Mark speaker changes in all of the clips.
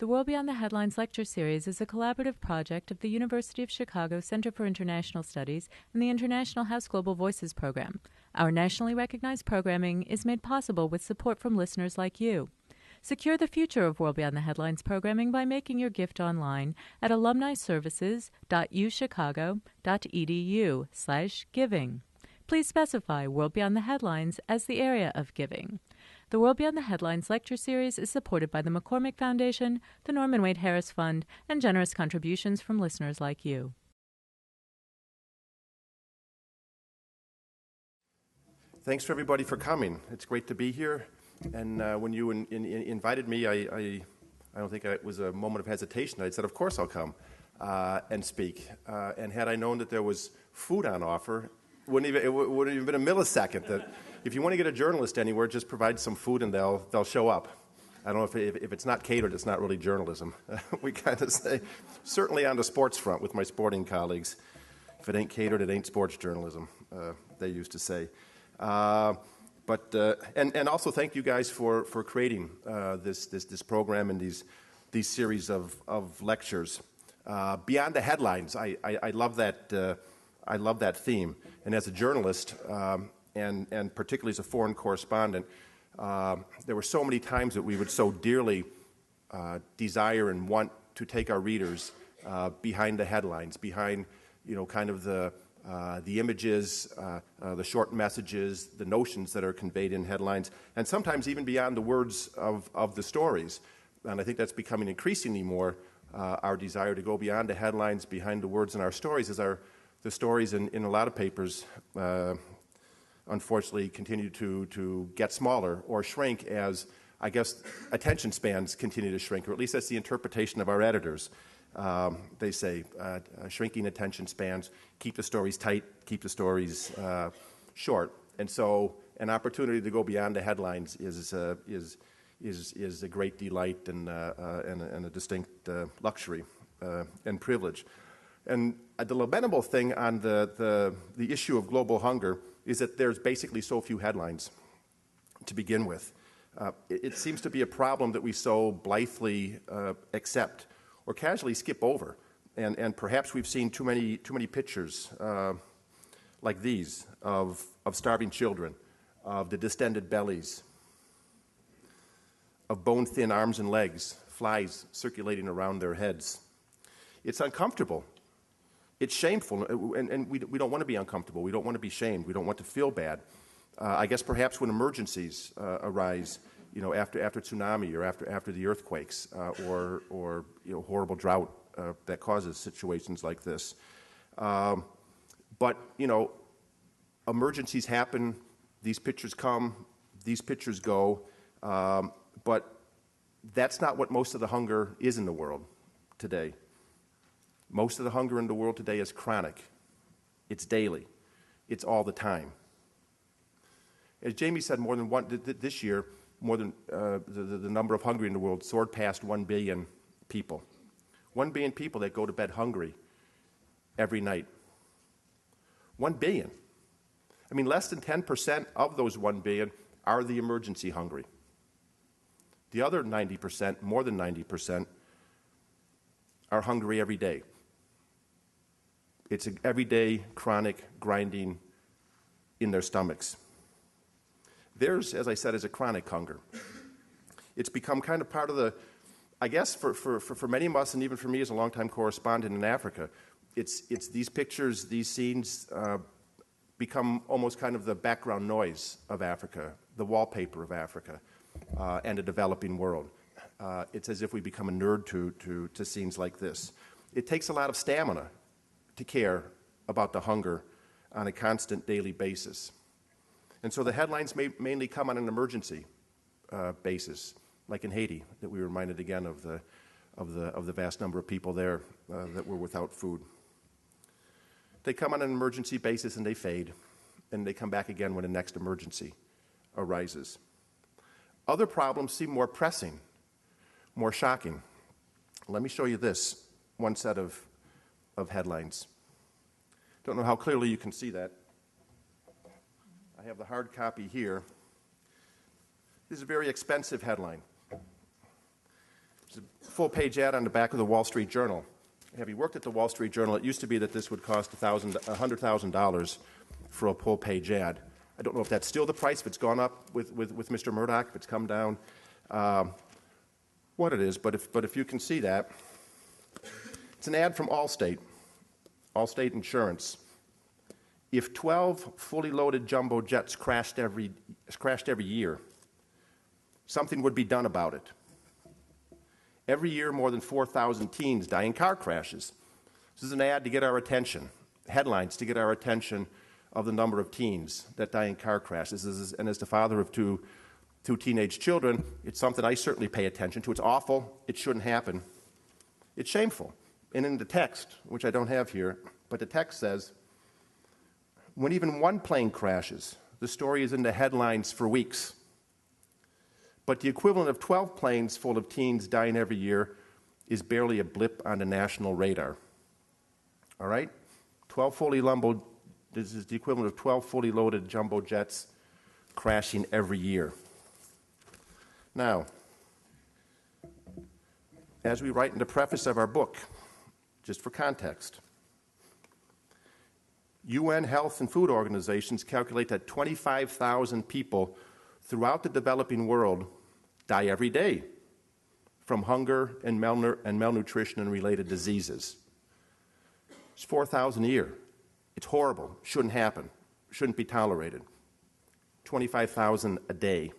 Speaker 1: The World Beyond the Headlines lecture series is a collaborative project of the University of Chicago Center for International Studies and the International House Global Voices program. Our nationally recognized programming is made possible with support from listeners like you. Secure the future of World Beyond the Headlines programming by making your gift online at alumniservices.uchicago.edu/giving. Please specify World Beyond the Headlines as the area of giving. The World Beyond the Headlines lecture series is supported by the McCormick Foundation, the Norman Wade Harris Fund, and generous contributions from listeners like you.
Speaker 2: Thanks for everybody for coming. It's great to be here. And when you invited me, I don't think it was a moment of hesitation. I said, of course I'll come and speak. And had I known that there was food on offer, it wouldn't even been a millisecond. That if you want to get a journalist anywhere, just provide some food and they'll show up. I don't know if it's not catered, it's not really journalism. We kind of say, certainly on the sports front with my sporting colleagues, if it ain't catered, it ain't sports journalism, they used to say. And also thank you guys for creating this program and these series of lectures. Beyond the headlines, I love that theme. And as a journalist, and particularly as a foreign correspondent, there were so many times that we would so dearly desire and want to take our readers behind the headlines, behind kind of the images, the short messages, the notions that are conveyed in headlines, and sometimes even beyond the words of the stories. And I think that's becoming increasingly more our desire to go beyond the headlines, behind the words in our stories, as the stories in a lot of papers unfortunately continue to get smaller or shrink as, I guess, attention spans continue to shrink, or at least that's the interpretation of our editors. They say shrinking attention spans, keep the stories tight, keep the stories short. And so an opportunity to go beyond the headlines is a great delight and a distinct luxury and privilege. And the lamentable thing on the issue of global hunger is that there's basically so few headlines to begin with. It seems to be a problem that we so blithely accept or casually skip over. And perhaps we've seen too many pictures like these of starving children, of the distended bellies, of bone-thin arms and legs, flies circulating around their heads. It's uncomfortable. It's shameful, and we don't want to be uncomfortable. We don't want to be shamed. We don't want to feel bad. I guess perhaps when emergencies arise, after tsunami or after the earthquakes or horrible drought that causes situations like this. But emergencies happen. These pictures come. These pictures go. But that's not what most of the hunger is in the world today. Most of the hunger in the world today is chronic. It's daily. It's all the time. As Jamie said, this year, more than the number of hungry in the world soared past 1 billion people. 1 billion people that go to bed hungry every night. 1 billion. I mean, less than 10% of those 1 billion are the emergency hungry. The other 90%, more than 90%, are hungry every day. It's an everyday, chronic grinding in their stomachs. Theirs, as I said, is a chronic hunger. It's become kind of part of the, I guess, for many of us, and even for me as a longtime correspondent in Africa, it's these pictures, these scenes become almost kind of the background noise of Africa, the wallpaper of Africa, and the developing world. It's as if we become a nerd to scenes like this. It takes a lot of stamina to care about the hunger on a constant daily basis. And so the headlines mainly come on an emergency basis, like in Haiti, that we were reminded again of the vast number of people there that were without food. They come on an emergency basis and they fade, and they come back again when the next emergency arises. Other problems seem more pressing, more shocking. Let me show you this, one set of headlines. Don't know how clearly you can see that. I have the hard copy here. This is a very expensive headline. It's a full-page ad on the back of the Wall Street Journal. Having worked at the Wall Street Journal, it used to be that this would cost $100,000 for a full-page ad. I don't know if that's still the price, if it's gone up with Mr. Murdoch, if it's come down, what it is. But if you can see that, it's an ad from Allstate Insurance. If 12 fully loaded jumbo jets crashed every year, something would be done about it. Every year, more than 4,000 teens die in car crashes. This is an ad to get our attention, headlines to get our attention of the number of teens that die in car crashes. And as the father of two teenage children, it's something I certainly pay attention to. It's awful. It shouldn't happen. It's shameful. And in the text, which I don't have here, but the text says, when even one plane crashes, the story is in the headlines for weeks. But the equivalent of 12 planes full of teens dying every year is barely a blip on the national radar. All right? This is the equivalent of 12 fully loaded jumbo jets crashing every year. Now, as we write in the preface of our book, just for context, UN Health and Food Organizations calculate that 25,000 people throughout the developing world die every day from hunger and malnutrition and related diseases. It's 4,000 a year. It's horrible. Shouldn't happen. Shouldn't be tolerated. 25,000 a day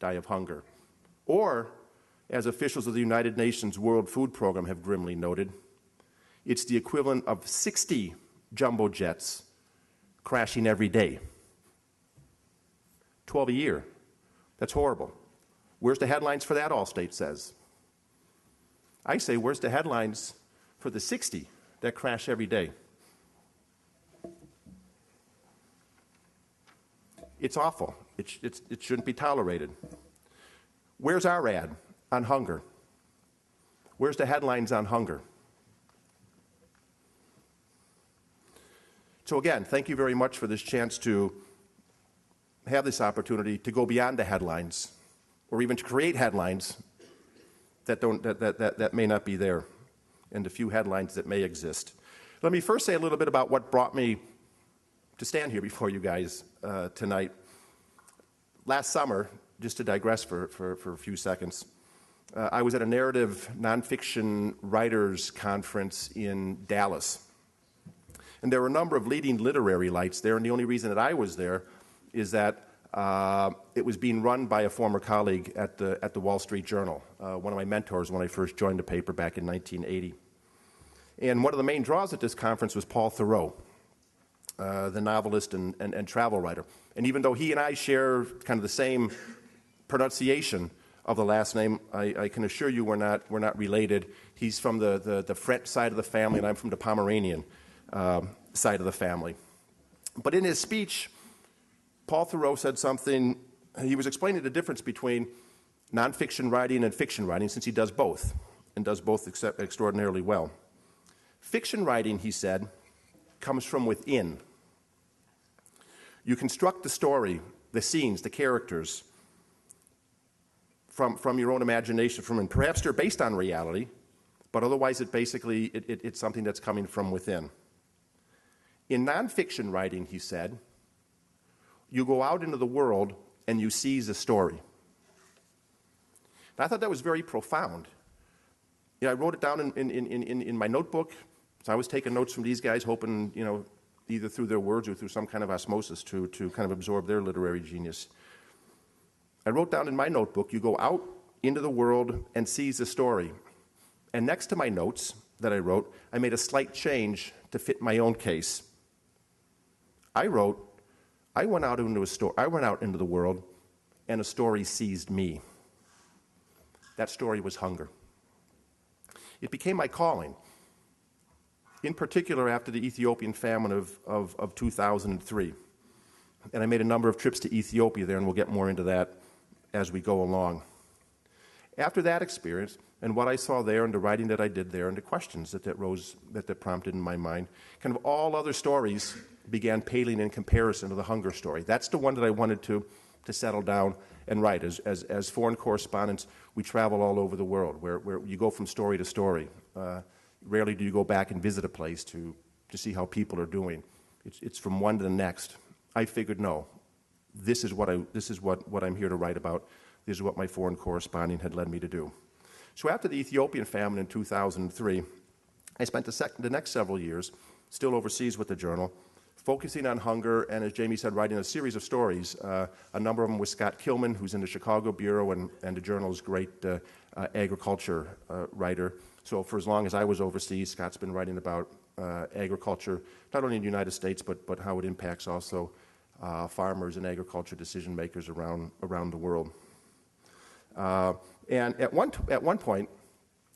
Speaker 2: die of hunger. Or, as officials of the United Nations World Food Program have grimly noted, it's the equivalent of 60 jumbo jets crashing every day. 12 a year. That's horrible. Where's the headlines for that, Allstate says? I say, where's the headlines for the 60 that crash every day? It's awful. It shouldn't be tolerated. Where's our ad on hunger? Where's the headlines on hunger? So again, thank you very much for this chance to have this opportunity to go beyond the headlines, or even to create headlines that may not be there, and the few headlines that may exist. Let me first say a little bit about what brought me to stand here before you guys tonight. Last summer, just to digress for a few seconds, I was at a narrative nonfiction writers conference in Dallas. And there were a number of leading literary lights there, and the only reason that I was there is that it was being run by a former colleague at the Wall Street Journal, one of my mentors when I first joined the paper back in 1980. And one of the main draws at this conference was Paul Theroux, the novelist and travel writer. And even though he and I share kind of the same pronunciation of the last name, I can assure you we're not related. He's from the French side of the family, and I'm from the Pomeranian side of the family. But in his speech, Paul Theroux said something. He was explaining the difference between nonfiction writing and fiction writing, since he does both, and does both extraordinarily well. Fiction writing, he said, comes from within. You construct the story, the scenes, the characters from your own imagination, and perhaps they're based on reality, but otherwise it's something that's coming from within. In nonfiction writing, he said, you go out into the world and you seize a story. And I thought that was very profound. I wrote it down in my notebook. So I was taking notes from these guys, hoping, either through their words or through some kind of osmosis to kind of absorb their literary genius. I wrote down in my notebook, you go out into the world and seize a story. And next to my notes that I wrote, I made a slight change to fit my own case. I wrote, I went out into the world, and a story seized me. That story was hunger. It became my calling, in particular after the Ethiopian famine of 2003. And I made a number of trips to Ethiopia there, and we'll get more into that as we go along. After that experience, and what I saw there, and the writing that I did there, and the questions that prompted in my mind, kind of all other stories began paling in comparison to the hunger story. That's the one that I wanted to to settle down and write. As foreign correspondents, we travel all over the world, where you go from story to story. Rarely do you go back and visit a place to see how people are doing. It's from one to the next. I figured, no, this is what I'm here to write about. This is what my foreign corresponding had led me to do. So after the Ethiopian famine in 2003, I spent the next several years still overseas with the journal, focusing on hunger, and as Jamie said, writing a series of stories. A number of them with Scott Kilman, who's in the Chicago Bureau, and the journal's great agriculture writer. So for as long as I was overseas, Scott's been writing about agriculture, not only in the United States, but how it impacts also farmers and agriculture decision makers around the world. And at one point,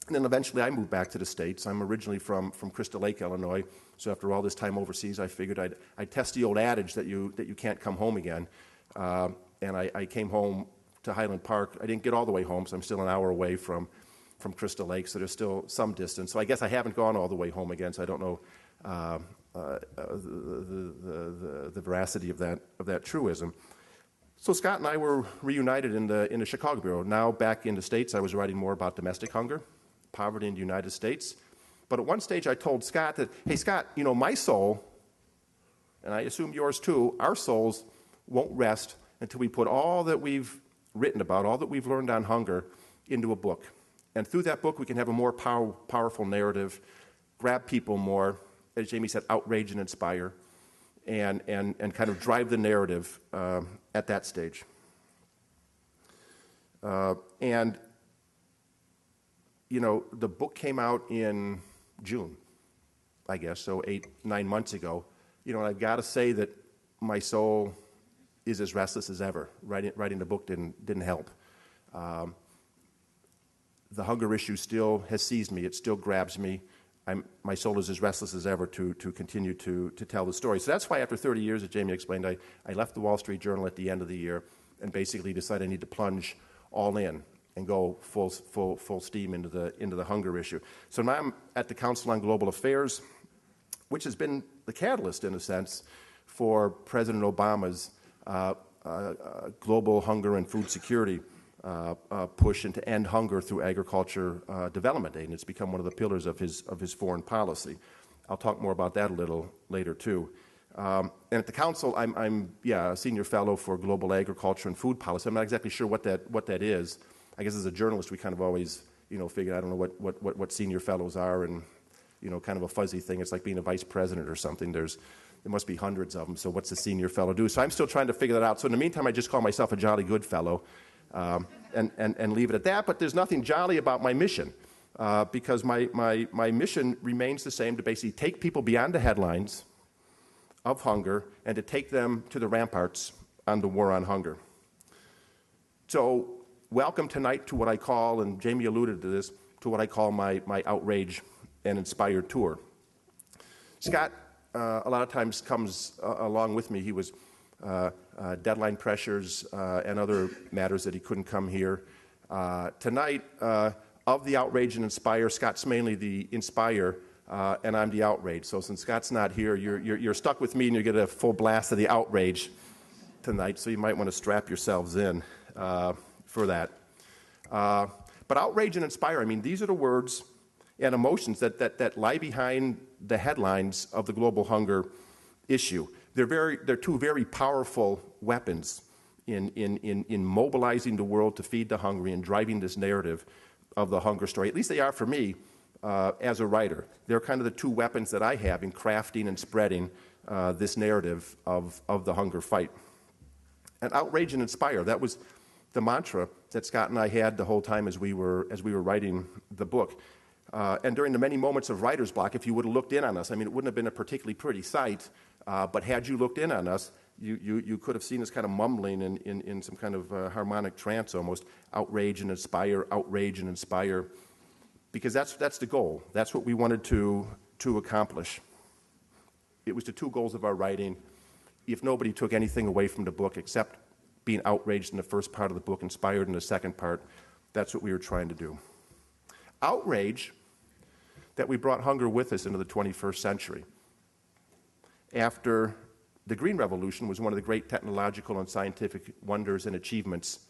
Speaker 2: and then eventually I moved back to the States. I'm originally from Crystal Lake, Illinois. So after all this time overseas, I figured I'd test the old adage that you can't come home again. And I came home to Highland Park. I didn't get all the way home, so I'm still an hour away from Crystal Lake, so there's still some distance. So I guess I haven't gone all the way home again, so I don't know the veracity of that truism. So Scott and I were reunited in the Chicago Bureau. Now back in the States, I was writing more about domestic hunger, poverty in the United States. But at one stage I told Scott that, hey Scott, my soul, and I assume yours too, our souls won't rest until we put all that we've written about, all that we've learned on hunger, into a book. And through that book we can have a more powerful narrative, grab people more, as Jamie said, outrage and inspire, and kind of drive the narrative at that stage. And the book came out in June, I guess, so 8-9 months ago. And I've got to say that my soul is as restless as ever. Writing the book didn't help. The hunger issue still has seized me. It still grabs me. My soul is as restless as ever to continue to tell the story. So that's why after 30 years, as Jamie explained, I left the Wall Street Journal at the end of the year and basically decided I need to plunge all in and go full steam into the hunger issue. So now I'm at the Council on Global Affairs, which has been the catalyst, in a sense, for President Obama's global hunger and food security push and to end hunger through agriculture development aid, and it's become one of the pillars of his foreign policy. I'll talk more about that a little later too. And at the council, I'm a senior fellow for global agriculture and food policy. I'm not exactly sure what that is. I guess as a journalist, we kind of always figure I don't know what senior fellows are, and kind of a fuzzy thing. It's like being a vice president or something. There must be hundreds of them. So what's a senior fellow do? So I'm still trying to figure that out. So in the meantime, I just call myself a jolly good fellow. And leave it at that, but there's nothing jolly about my mission, because my mission remains the same, to basically take people beyond the headlines of hunger and to take them to the ramparts on the war on hunger. So welcome tonight to what I call, and Jamie alluded to this, to what I call my outrage and inspired tour. Scott a lot of times comes along with me. He was deadline pressures and other matters that he couldn't come here. Tonight, of the outrage and inspire, Scott's mainly the inspire, and I'm the outrage. So since Scott's not here, you're stuck with me and you get a full blast of the outrage tonight, so you might want to strap yourselves in for that. But outrage and inspire, these are the words and emotions that lie behind the headlines of the global hunger issue. They're two very powerful weapons in mobilizing the world to feed the hungry and driving this narrative of the hunger story. At least they are for me as a writer. They're kind of the two weapons that I have in crafting and spreading this narrative of the hunger fight. And outrage and inspire, that was the mantra that Scott and I had the whole time as we were writing the book. And during the many moments of writer's block, if you would have looked in on us, it wouldn't have been a particularly pretty sight, but had you looked in on us, you could have seen us kind of mumbling in some kind of harmonic trance almost, outrage and inspire, because that's the goal. That's what we wanted to accomplish. It was the two goals of our writing. If nobody took anything away from the book except being outraged in the first part of the book, inspired in the second part, that's what we were trying to do. Outrage that we brought hunger with us into the 21st century. After the Green Revolution was one of the great technological and scientific wonders and achievements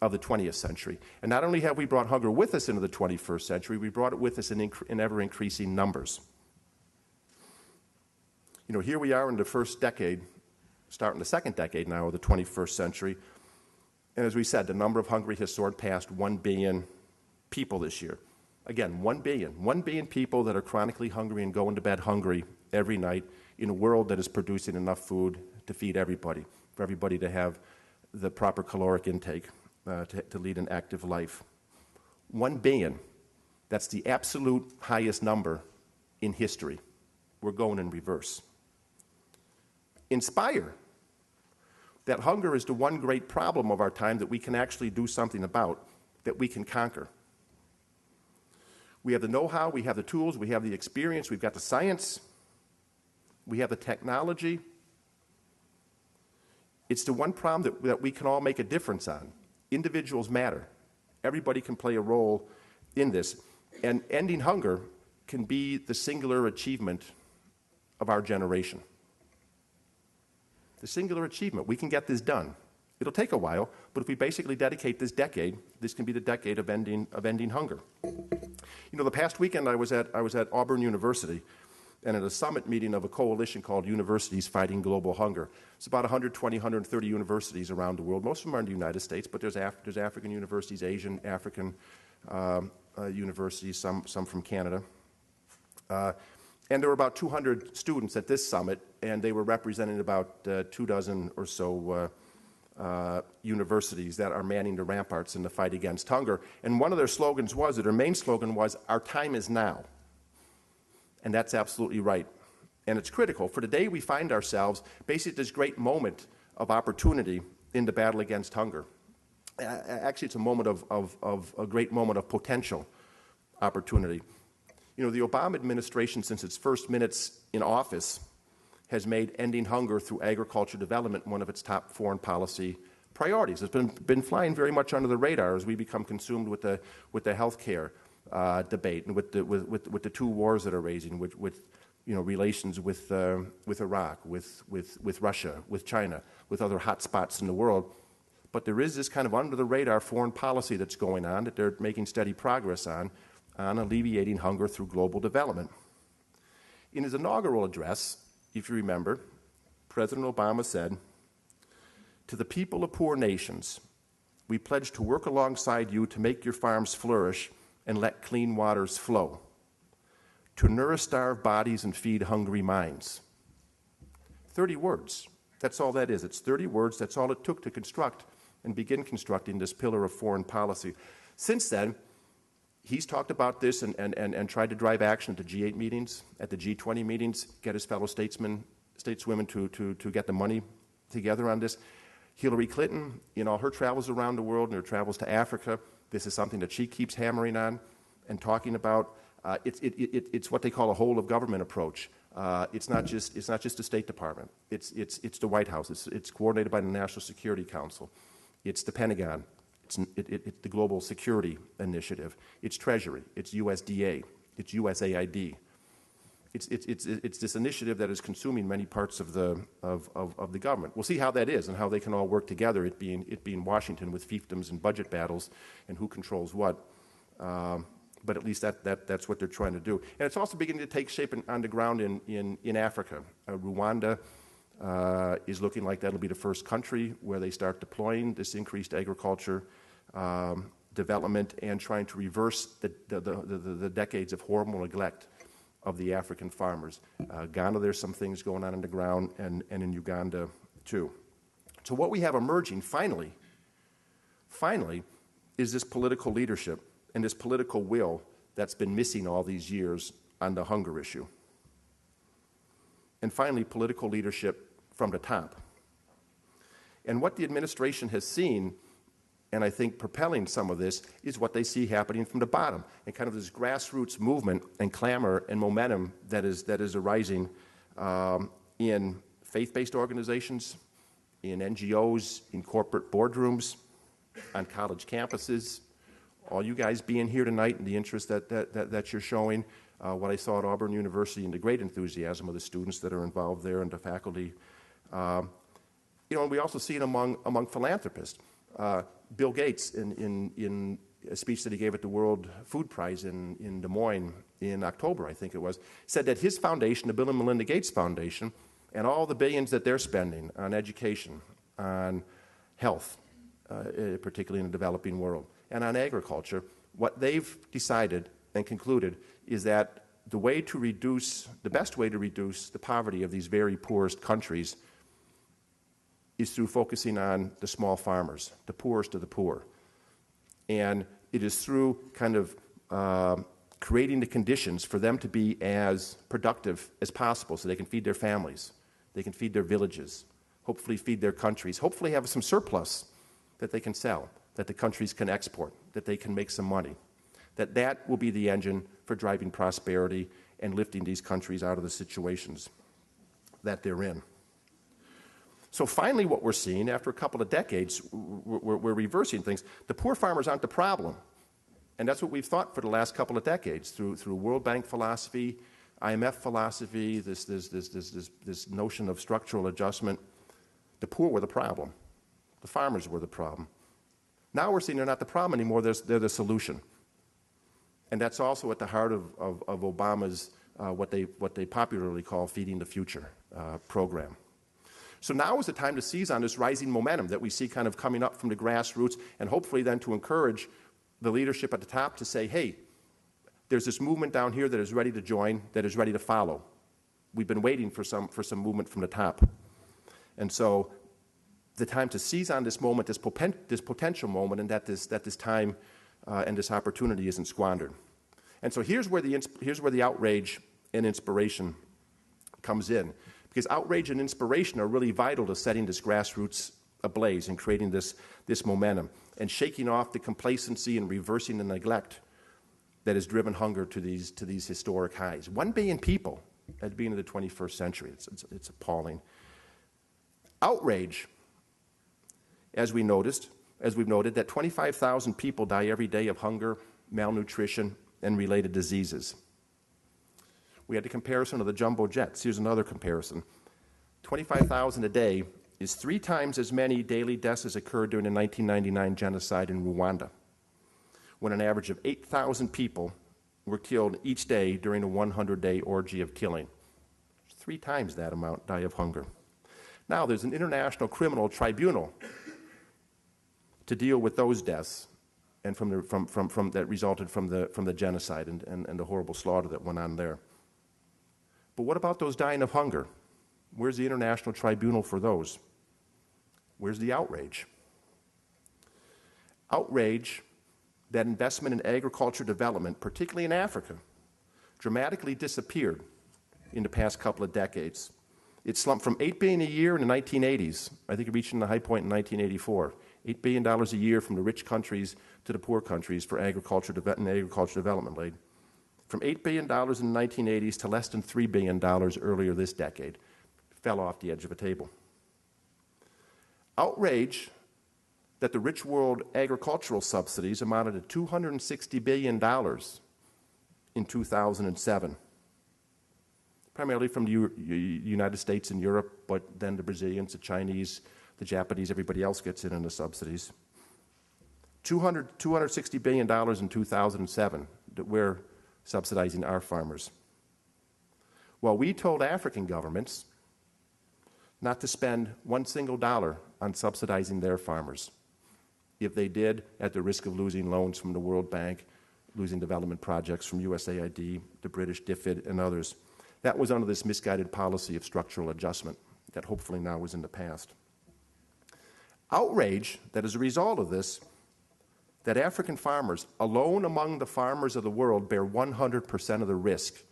Speaker 2: of the 20th century. And not only have we brought hunger with us into the 21st century, we brought it with us in ever-increasing numbers. You know, here we are in the first decade, starting the second decade now of the 21st century, and as we said, the number of hungry has soared past 1 billion people this year. Again, 1 billion. 1 billion people that are chronically hungry and going to bed hungry every night in a world that is producing enough food to feed everybody, for everybody to have the proper caloric intake to lead an active life. 1 billion. That's the absolute highest number in history. We're going in reverse. Inspire. That hunger is the one great problem of our time that we can actually do something about, that we can conquer. We have the know-how, we have the tools, we have the experience, we've got the science, we have the technology. It's the one problem that we can all make a difference on. Individuals matter. Everybody can play a role in this. And ending hunger can be the singular achievement of our generation. The singular achievement. We can get this done. It'll take a while, but if we basically dedicate this decade, this can be the decade of ending hunger. You know, the past weekend I was at Auburn University, and at a summit meeting of a coalition called Universities Fighting Global Hunger. It's about 120, 130 universities around the world. Most of them are in the United States, but there's African universities, Asian, African universities, some from Canada. And there were about 200 students at this summit, and they were representing about 24 or so universities that are manning the ramparts in the fight against hunger. And one of their slogans was, their main slogan was, "Our time is now." And that's absolutely right. And it's critical. For today, we find ourselves basically at this great moment of opportunity in the battle against hunger. Actually, it's a moment of a great moment of potential opportunity. You know, the Obama administration, since its first minutes in office, has made ending hunger through agriculture development one of its top foreign policy priorities. It's been flying very much under the radar as we become consumed with the health care debate and with the two wars that are raging, with you know, relations with Iraq, with Russia, with China, with other hot spots in the world. But there is this kind of under the radar foreign policy that's going on that they're making steady progress on alleviating hunger through global development. In his inaugural address, if you remember, President Obama said, "To the people of poor nations, we pledge to work alongside you to make your farms flourish and let clean waters flow, to nourish starved bodies and feed hungry minds." 30 words. That's all that is. It's 30 words. That's all it took to construct and begin constructing this pillar of foreign policy. Since then, he's talked about this and tried to drive action at the G8 meetings, at the G20 meetings, get his fellow stateswomen to get the money together on this. Hillary Clinton, in all her travels around the world and her travels to Africa, this is something that she keeps hammering on and talking about. It's what they call a whole of government approach. It's not just the State Department. It's the White House. It's coordinated by the National Security Council. It's the Pentagon. It's the Global Security Initiative. It's Treasury. It's USDA. It's USAID. It's this initiative that is consuming many parts of the government. We'll see how that is and how they can all work together. It being Washington with fiefdoms and budget battles and who controls what. But at least that's what they're trying to do. And it's also beginning to take shape on the ground in Africa. Rwanda is looking like that'll be the first country where they start deploying this increased agriculture development and trying to reverse the decades of horrible neglect of the African farmers. Ghana, there's some things going on the ground, and in Uganda too. So what we have emerging finally, is this political leadership and this political will that's been missing all these years on the hunger issue. And finally, political leadership from the top. And what the administration has seen, and I think propelling some of this, is what they see happening from the bottom, and kind of this grassroots movement and clamor and momentum that is arising in faith-based organizations, in NGOs, in corporate boardrooms, on college campuses. All you guys being here tonight and the interest that you're showing, what I saw at Auburn University and the great enthusiasm of the students that are involved there and the faculty And we also see it among philanthropists. Bill Gates, in a speech that he gave at the World Food Prize in Des Moines in October, I think it was, said that his foundation, the Bill and Melinda Gates Foundation, and all the billions that they're spending on education, on health, particularly in the developing world, and on agriculture, what they've decided and concluded is that the best way to reduce the poverty of these very poorest countries is through focusing on the small farmers, the poorest of the poor. And it is through kind of creating the conditions for them to be as productive as possible so they can feed their families, they can feed their villages, hopefully feed their countries, hopefully have some surplus that they can sell, that the countries can export, that they can make some money, that will be the engine for driving prosperity and lifting these countries out of the situations that they're in. So finally what we're seeing, after a couple of decades, we're reversing things. The poor farmers aren't the problem. And that's what we've thought for the last couple of decades through World Bank philosophy, IMF philosophy, this notion of structural adjustment. The poor were the problem. The farmers were the problem. Now we're seeing they're not the problem anymore, they're the solution. And that's also at the heart of Obama's, what they popularly call Feeding the Future program. So now is the time to seize on this rising momentum that we see kind of coming up from the grassroots, and hopefully then to encourage the leadership at the top to say, hey, there's this movement down here that is ready to join, that is ready to follow. We've been waiting for some movement from the top. And so the time to seize on this moment, this potential moment, and that this time and this opportunity isn't squandered. And so here's where the outrage and inspiration comes in. Because outrage and inspiration are really vital to setting this grassroots ablaze and creating this momentum and shaking off the complacency and reversing the neglect that has driven hunger to these historic highs. 1 billion people at the beginning of the 21st century. It's appalling. Outrage, as we've noted, that 25,000 people die every day of hunger, malnutrition, and related diseases. We had the comparison of the jumbo jets. Here's another comparison. 25,000 a day is 3 times as many daily deaths as occurred during the 1999 genocide in Rwanda, when an average of 8,000 people were killed each day during a 100-day orgy of killing. 3 times that amount die of hunger. Now there's an international criminal tribunal to deal with those deaths and that resulted from the genocide and the horrible slaughter that went on there. But what about those dying of hunger? Where's the international tribunal for those? Where's the outrage? Outrage that investment in agriculture development, particularly in Africa, dramatically disappeared in the past couple of decades. It slumped from $8 billion a year in the 1980s. I think it reached a high point in 1984. $8 billion a year from the rich countries to the poor countries for agriculture development aid. From $8 billion in the 1980s to less than $3 billion earlier this decade. Fell off the edge of a table. Outrage that the rich world agricultural subsidies amounted to $260 billion in 2007. Primarily from the United States and Europe, but then the Brazilians, the Chinese, the Japanese, everybody else gets in on the subsidies. $260 billion in 2007 that we're subsidizing our farmers. Well, we told African governments not to spend one single dollar on subsidizing their farmers. If they did, at the risk of losing loans from the World Bank, losing development projects from USAID, the British DFID, and others. That was under this misguided policy of structural adjustment that hopefully now is in the past. Outrage that as a result of this, that African farmers, alone among the farmers of the world, bear 100% of the risk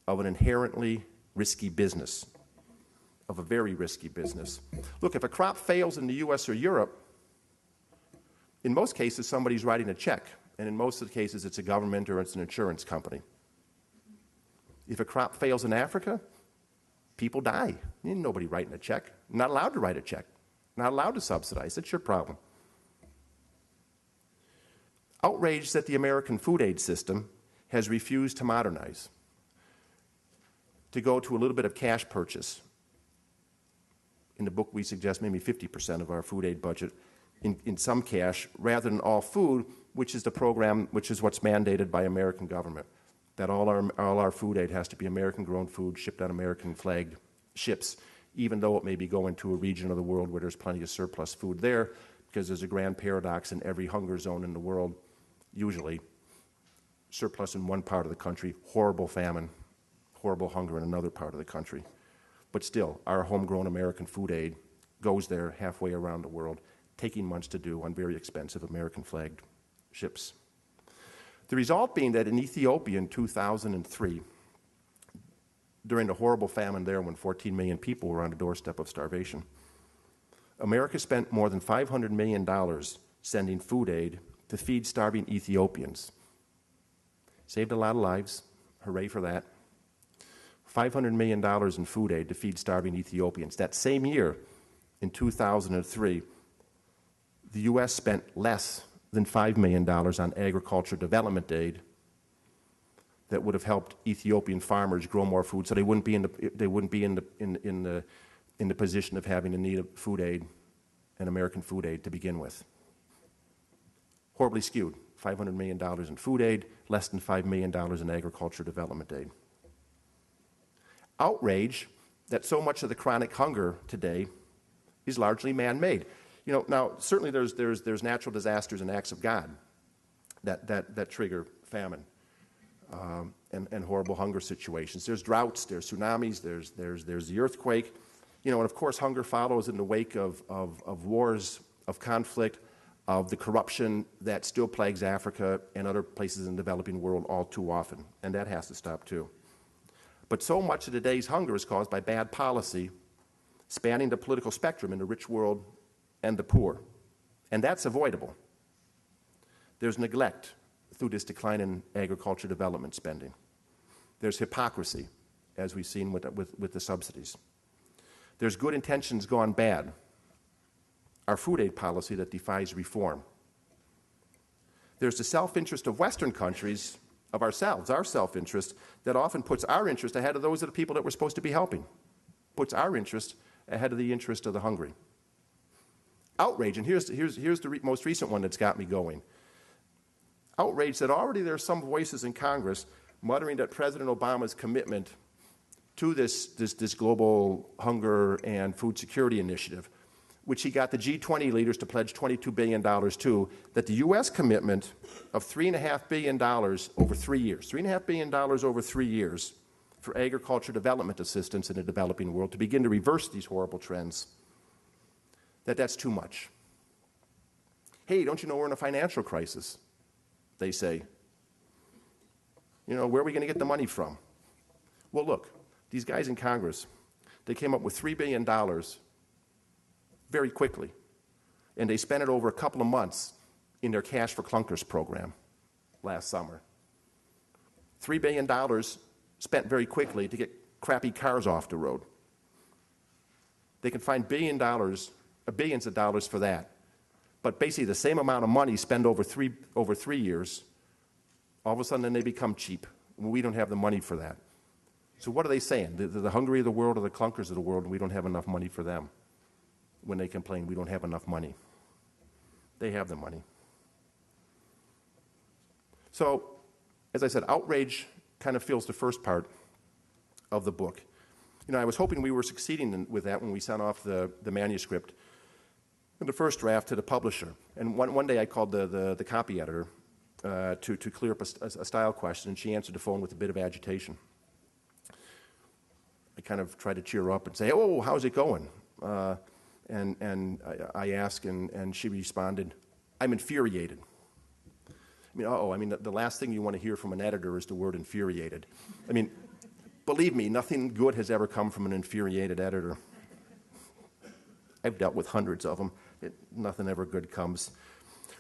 Speaker 2: of an inherently risky business, of a very risky business. Look, if a crop fails in the US or Europe, in most cases somebody's writing a check, and in most of the cases it's a government or it's an insurance company. If a crop fails in Africa, people die. Ain't nobody writing a check. Not allowed to write a check. Not allowed to subsidize. That's your problem. Outrage that the American food aid system has refused to modernize, to go to a little bit of cash purchase In the book, we suggest maybe 50% of our food aid budget in some cash, rather than all food, which is the program, which is what's mandated by American government, that all our food aid has to be American-grown food shipped on American-flagged ships, even though it may be going to a region of the world where there's plenty of surplus food there, because there's a grand paradox in every hunger zone in the world, usually surplus in one part of the country, horrible famine, horrible hunger in another part of the country. But still, our homegrown American food aid goes there halfway around the world, taking months to do on very expensive American-flagged ships. The result being that in Ethiopia in 2003, during the horrible famine there when 14 million people were on the doorstep of starvation, America spent more than $500 million sending food aid to feed starving Ethiopians. Saved a lot of lives. Hooray for that. $500 million in food aid to feed starving Ethiopians. That same year, in 2003, the U.S. spent less than $5 million on agriculture development aid that would have helped Ethiopian farmers grow more food, so they wouldn't be in the position of having to need of food aid and American food aid to begin with. Horribly skewed. $500 million in food aid, less than $5 million in agriculture development aid. Outrage that so much of the chronic hunger today is largely man-made. You know, now certainly there's natural disasters and acts of God that trigger famine and horrible hunger situations. There's droughts, there's tsunamis, there's the earthquake. You know, and of course hunger follows in the wake of wars, of conflict, of the corruption that still plagues Africa and other places in the developing world all too often, and that has to stop too. But so much of today's hunger is caused by bad policy spanning the political spectrum in the rich world and the poor, and that's avoidable. There's neglect through this decline in agriculture development spending. There's hypocrisy, as we've seen with the subsidies. There's good intentions gone bad. Our food aid policy that defies reform. There's the self-interest of Western countries, of ourselves, our self-interest, that often puts our interest ahead of those of the people that we're supposed to be helping. Puts our interest ahead of the interest of the hungry. Outrage, and here's the most recent one that's got me going. Outrage that already there are some voices in Congress muttering that President Obama's commitment to this global hunger and food security initiative, which he got the G20 leaders to pledge $22 billion to, that the U.S. commitment of $3.5 billion over 3 years, $3.5 billion over 3 years for agriculture development assistance in the developing world to begin to reverse these horrible trends, that's too much. Hey, don't you know we're in a financial crisis? They say. You know, where are we going to get the money from? Well, look, these guys in Congress, they came up with $3 billion very quickly, and they spent it over a couple of months in their Cash for Clunkers program last summer. $3 billion spent very quickly to get crappy cars off the road. They can find billions of dollars for that, but basically the same amount of money spent over three years, all of a sudden then they become cheap. We don't have the money for that. So what are they saying? The hungry of the world are the clunkers of the world, and we don't have enough money for them. When they complain, we don't have enough money. They have the money. So, as I said, outrage kind of fills the first part of the book. You know, I was hoping we were succeeding with that when we sent off the manuscript in the first draft to the publisher. And one day I called the copy editor to clear up a style question, and she answered the phone with a bit of agitation. I kind of tried to cheer her up and say, "Oh, how's it going?" And I asked, and she responded, "I'm infuriated." I mean, the last thing you want to hear from an editor is the word infuriated. I mean, believe me, nothing good has ever come from an infuriated editor. I've dealt with hundreds of them. Nothing ever good comes.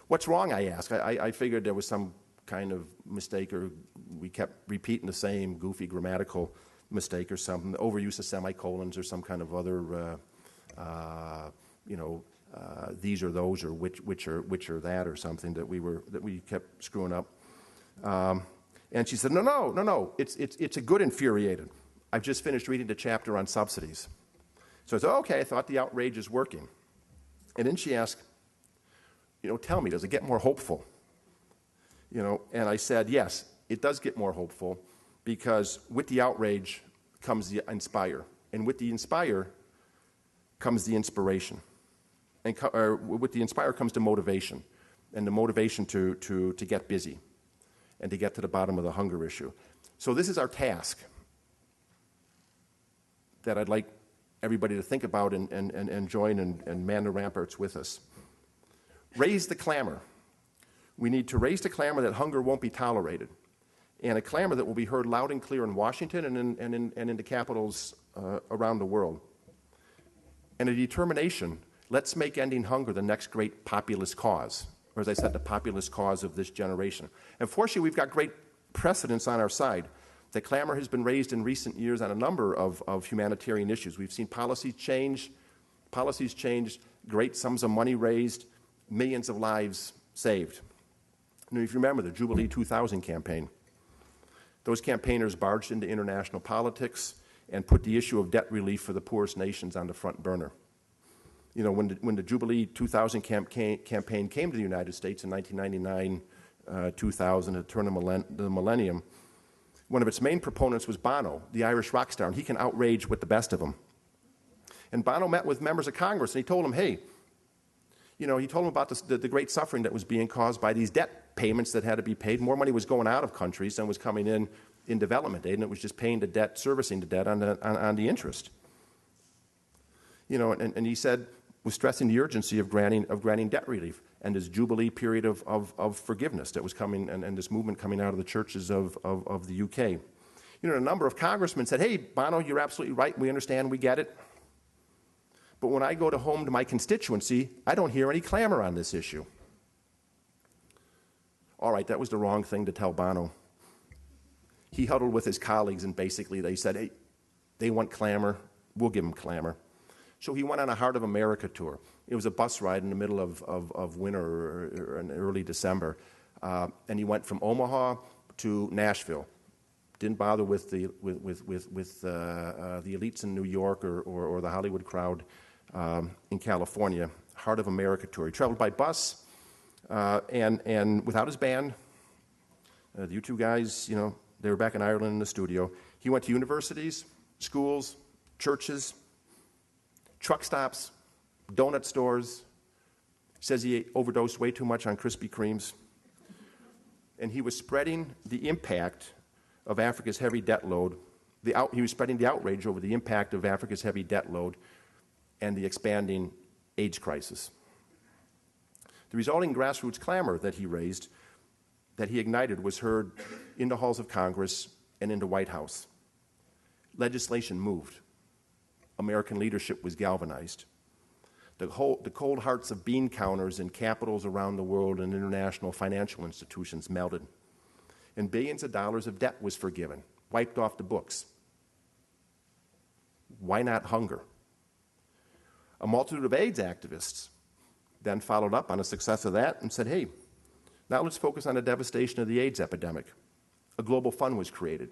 Speaker 2: What's wrong, I asked. I figured there was some kind of mistake, or we kept repeating the same goofy grammatical mistake or something, overuse of semicolons or some kind of other these or those or which are that or something that we kept screwing up. And she said, no, it's a good infuriated. I've just finished reading the chapter on subsidies. So I said, okay, I thought the outrage is working. And then she asked, tell me, does it get more hopeful? And I said, yes, it does get more hopeful, because with the outrage comes the inspire. And with the inspire comes the inspiration. And with the inspire comes the motivation. And the motivation to get busy and to get to the bottom of the hunger issue. So this is our task that I'd like everybody to think about and join and man the ramparts with us. Raise the clamor. We need to raise the clamor that hunger won't be tolerated, and a clamor that will be heard loud and clear in Washington and in the capitals around the world. And a determination, let's make ending hunger the next great populist cause, or as I said, the populist cause of this generation. And fortunately, we've got great precedents on our side. The clamor has been raised in recent years on a number of humanitarian issues. We've seen policies change, great sums of money raised, millions of lives saved. If you remember the Jubilee 2000 campaign, those campaigners barged into international politics and put the issue of debt relief for the poorest nations on the front burner. When the Jubilee 2000 campaign came to the United States in 1999, 2000, at the turn of the Millennium, one of its main proponents was Bono, the Irish rock star, and he can outrage with the best of them. And Bono met with members of Congress, and he told them, hey, he told them about the great suffering that was being caused by these debt payments that had to be paid. More money was going out of countries than was coming in development aid, and it was just paying the debt, servicing the debt on the interest. And he said, was stressing the urgency of granting debt relief and this Jubilee period of forgiveness that was coming, and this movement coming out of the churches of the UK. A number of congressmen said, hey, Bono, you're absolutely right. We understand. We get it. But when I go home to my constituency, I don't hear any clamor on this issue. All right, that was the wrong thing to tell Bono. He huddled with his colleagues, and basically they said, hey, they want clamor. We'll give them clamor. So he went on a Heart of America tour. It was a bus ride in the middle of winter or in early December. And he went from Omaha to Nashville. Didn't bother with the elites in New York or the Hollywood crowd in California. Heart of America tour. He traveled by bus and without his band. The U2 guys, they were back in Ireland in the studio. He went to universities, schools, churches, truck stops, donut stores. Says he overdosed way too much on Krispy Kremes. And he was spreading the impact of Africa's heavy debt load. He was spreading the outrage over the impact of Africa's heavy debt load and the expanding AIDS crisis. The resulting grassroots clamor that he raised, that he ignited, was heard in the halls of Congress and in the White House. Legislation moved. American leadership was galvanized. The cold hearts of bean counters in capitals around the world and international financial institutions melted. And billions of dollars of debt was forgiven, wiped off the books. Why not hunger? A multitude of AIDS activists then followed up on the success of that and said, hey, now let's focus on the devastation of the AIDS epidemic. A global fund was created.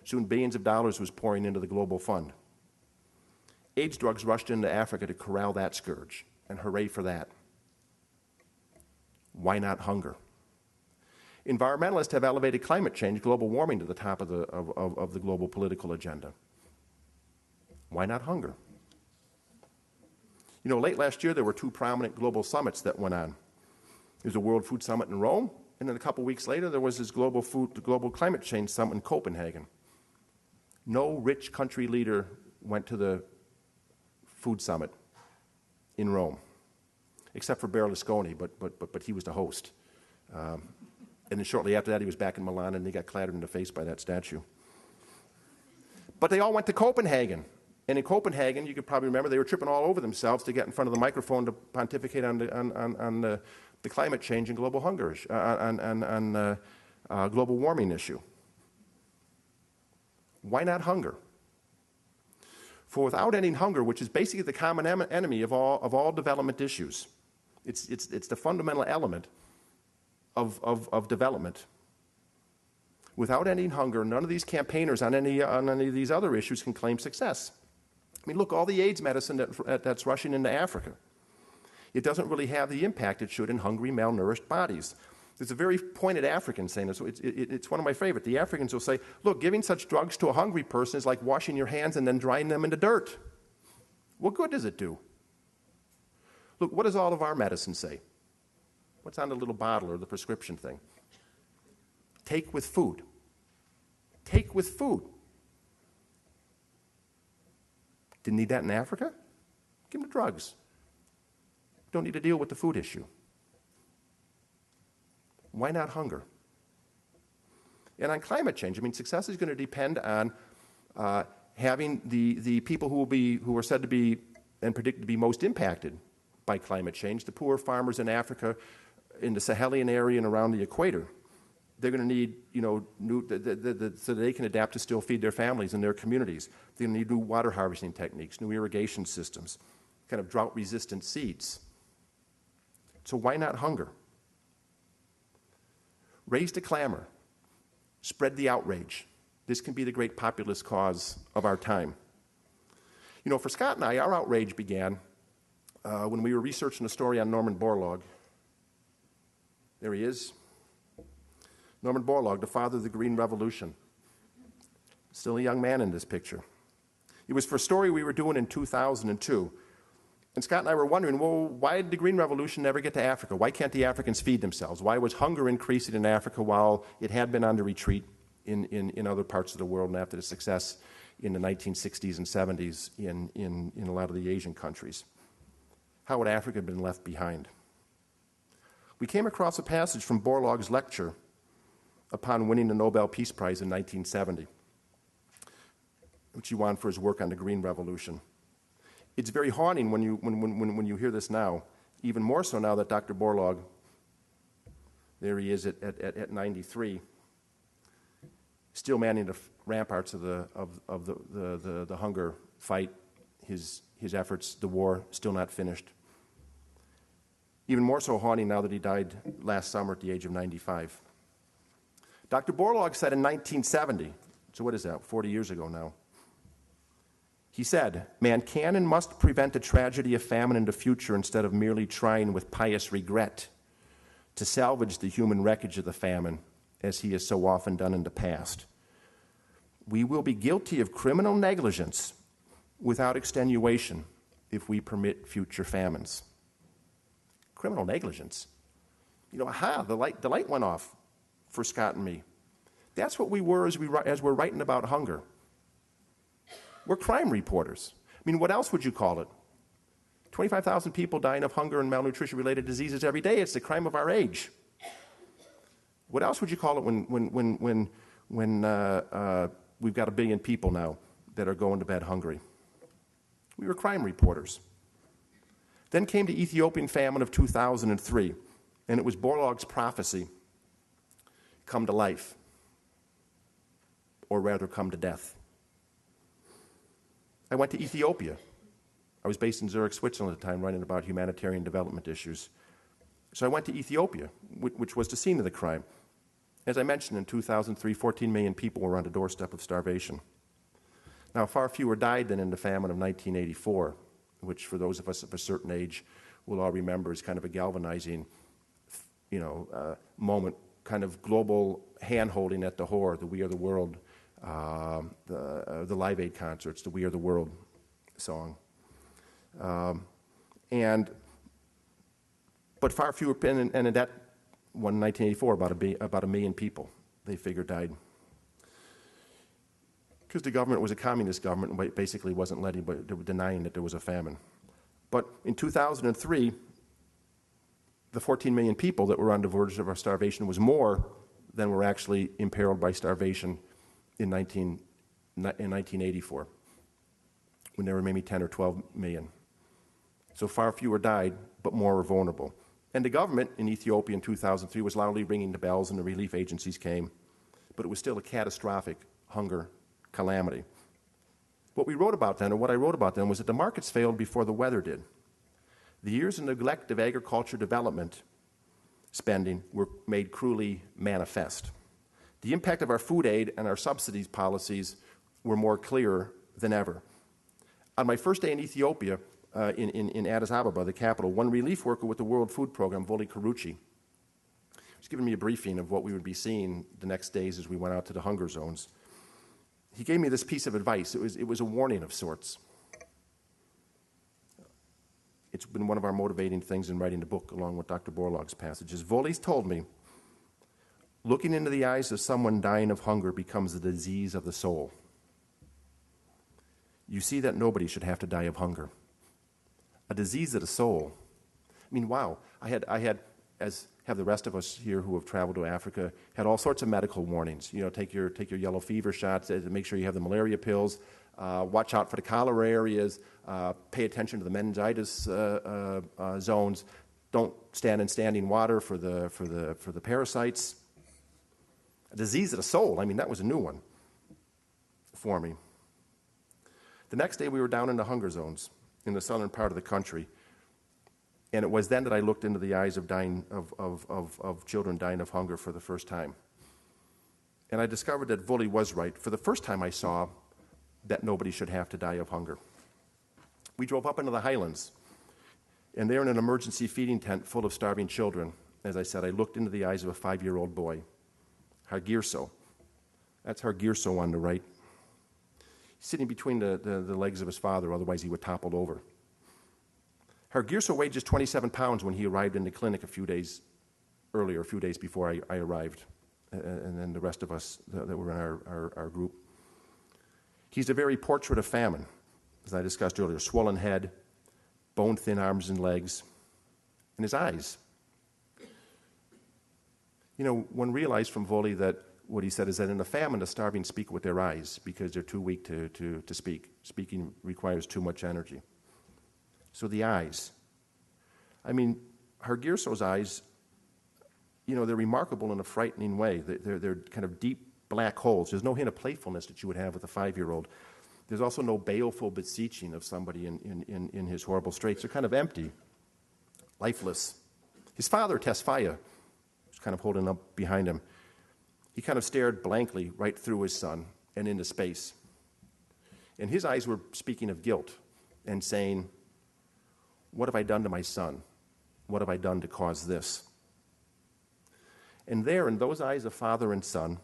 Speaker 2: Soon billions of dollars was pouring into the global fund. AIDS drugs rushed into Africa to corral that scourge, and hooray for that. Why not hunger? Environmentalists have elevated climate change, global warming, to the top of the global political agenda. Why not hunger? Late last year, there were two prominent global summits that went on. There was a World Food Summit in Rome, and then a couple weeks later, there was this global climate change summit in Copenhagen. No rich country leader went to the food summit in Rome, except for Berlusconi, but he was the host. And then shortly after that, he was back in Milan, and he got clattered in the face by that statue. But they all went to Copenhagen. And in Copenhagen, you could probably remember, they were tripping all over themselves to get in front of the microphone to pontificate on the climate change and global hunger, on global warming issue. Why not hunger? For without ending hunger, which is basically the common enemy of all development issues, it's the fundamental element of development. Without ending hunger, none of these campaigners on any of these other issues can claim success. I mean, look, all the AIDS medicine that's rushing into Africa, it doesn't really have the impact it should in hungry, malnourished bodies. There's a very pointed African saying this. It's one of my favorite. The Africans will say, look, giving such drugs to a hungry person is like washing your hands and then drying them into dirt. What good does it do? Look, what does all of our medicine say? What's on the little bottle or the prescription thing? Take with food. Take with food. Didn't need that in Africa? Give them the drugs. Don't need to deal with the food issue. Why not hunger? And on climate change, I mean, success is going to depend on having the people who are said to be and predicted to be most impacted by climate change, the poor farmers in Africa, in the Sahelian area and around the equator. They're going to need, so they can adapt to still feed their families and their communities. They're going to need new water harvesting techniques, new irrigation systems, kind of drought-resistant seeds. So why not hunger? Raise the clamor. Spread the outrage. This can be the great populist cause of our time. You know, for Scott and I, our outrage began when we were researching a story on Norman Borlaug. There he is. Norman Borlaug, the father of the Green Revolution. Still a young man in this picture. It was for a story we were doing in 2002. And Scott and I were wondering, well, why did the Green Revolution never get to Africa? Why can't the Africans feed themselves? Why was hunger increasing in Africa while it had been on the retreat in other parts of the world, and after the success in the 1960s and 70s in a lot of the Asian countries? How would Africa have been left behind? We came across a passage from Borlaug's lecture upon winning the Nobel Peace Prize in 1970, which he won for his work on the Green Revolution. It's very haunting when you hear this now, even more so now that Dr. Borlaug, there he is at 93, still manning the ramparts of the hunger fight, his efforts, the war still not finished. Even more so haunting now that he died last summer at the age of 95. Dr. Borlaug said in 1970, so what is that, 40 years ago now, he said, man can and must prevent the tragedy of famine in the future instead of merely trying with pious regret to salvage the human wreckage of the famine, as he has so often done in the past. We will be guilty of criminal negligence without extenuation if we permit future famines. Criminal negligence. You know, the light went off for Scott and me. That's what we were as we're writing about hunger. We're crime reporters. I mean, what else would you call it? 25,000 people dying of hunger and malnutrition-related diseases every day. It's the crime of our age. What else would you call it when we've got 1 billion people now that are going to bed hungry? We were crime reporters. Then came the Ethiopian famine of 2003, and it was Borlaug's prophecy come to life, or rather come to death. I went to Ethiopia. I was based in Zurich, Switzerland at the time, writing about humanitarian development issues. So I went to Ethiopia, which was the scene of the crime. As I mentioned, in 2003, 14 million people were on the doorstep of starvation. Now, far fewer died than in the famine of 1984, which for those of us of a certain age will all remember is kind of a galvanizing, moment, kind of global hand-holding at the Hor, the We Are the World, the Live Aid concerts, the We Are the World song. But far fewer, and in that one in 1984, about a million people, they figure, died. Because the government was a communist government and basically wasn't letting, but they were denying that there was a famine. But in 2003, the 14 million people that were on the verge of our starvation was more than were actually imperiled by starvation in 1984, when there were maybe 10 or 12 million. So far fewer died, but more were vulnerable. And the government in Ethiopia in 2003 was loudly ringing the bells, and the relief agencies came, but it was still a catastrophic hunger calamity. What we wrote about then, or what I wrote about then, was that the markets failed before the weather did. The years of neglect of agriculture development spending were made cruelly manifest. The impact of our food aid and our subsidies policies were more clear than ever. On my first day in Ethiopia, in Addis Ababa, the capital, one relief worker with the World Food Program, Voli Karuchi, was giving me a briefing of what we would be seeing the next days as we went out to the hunger zones. He gave me this piece of advice. It was a warning of sorts. It's been one of our motivating things in writing the book, along with Dr. Borlaug's passages. Voli's told me, looking into the eyes of someone dying of hunger becomes a disease of the soul. You see that nobody should have to die of hunger. A disease of the soul. I mean, wow. I had, as have the rest of us here who have traveled to Africa, had all sorts of medical warnings. You know, take your yellow fever shots, make sure you have the malaria pills, watch out for the cholera areas, pay attention to the meningitis zones, don't stand in standing water for the parasites. A disease of the soul, I mean, that was a new one for me. The next day we were down in the hunger zones in the southern part of the country. And it was then that I looked into the eyes of children dying of hunger for the first time. And I discovered that Voli was right. For the first time I saw that nobody should have to die of hunger. We drove up into the highlands, and there in an emergency feeding tent full of starving children, as I said, I looked into the eyes of a 5-year-old boy, Hargirso. That's Hargirso on the right. He's sitting between the legs of his father, otherwise he would topple over. Hargirso weighed just 27 pounds when he arrived in the clinic a few days before I arrived, and then the rest of us that were in our group. He's the very portrait of famine, as I discussed earlier, swollen head, bone-thin arms and legs, and his eyes. You know, one realized from Voli that what he said is that in a famine, the starving speak with their eyes because they're too weak to speak. Speaking requires too much energy. So the eyes. I mean, Hargirso's eyes, you know, they're remarkable in a frightening way. They're kind of deep black holes. There's no hint of playfulness that you would have with a 5-year-old. There's also no baleful beseeching of somebody in his horrible straits. They're kind of empty, lifeless. His father, Tesfaye, was kind of holding up behind him. He kind of stared blankly right through his son and into space. And his eyes were speaking of guilt and saying, what have I done to my son? What have I done to cause this? And there, in those eyes of father and son,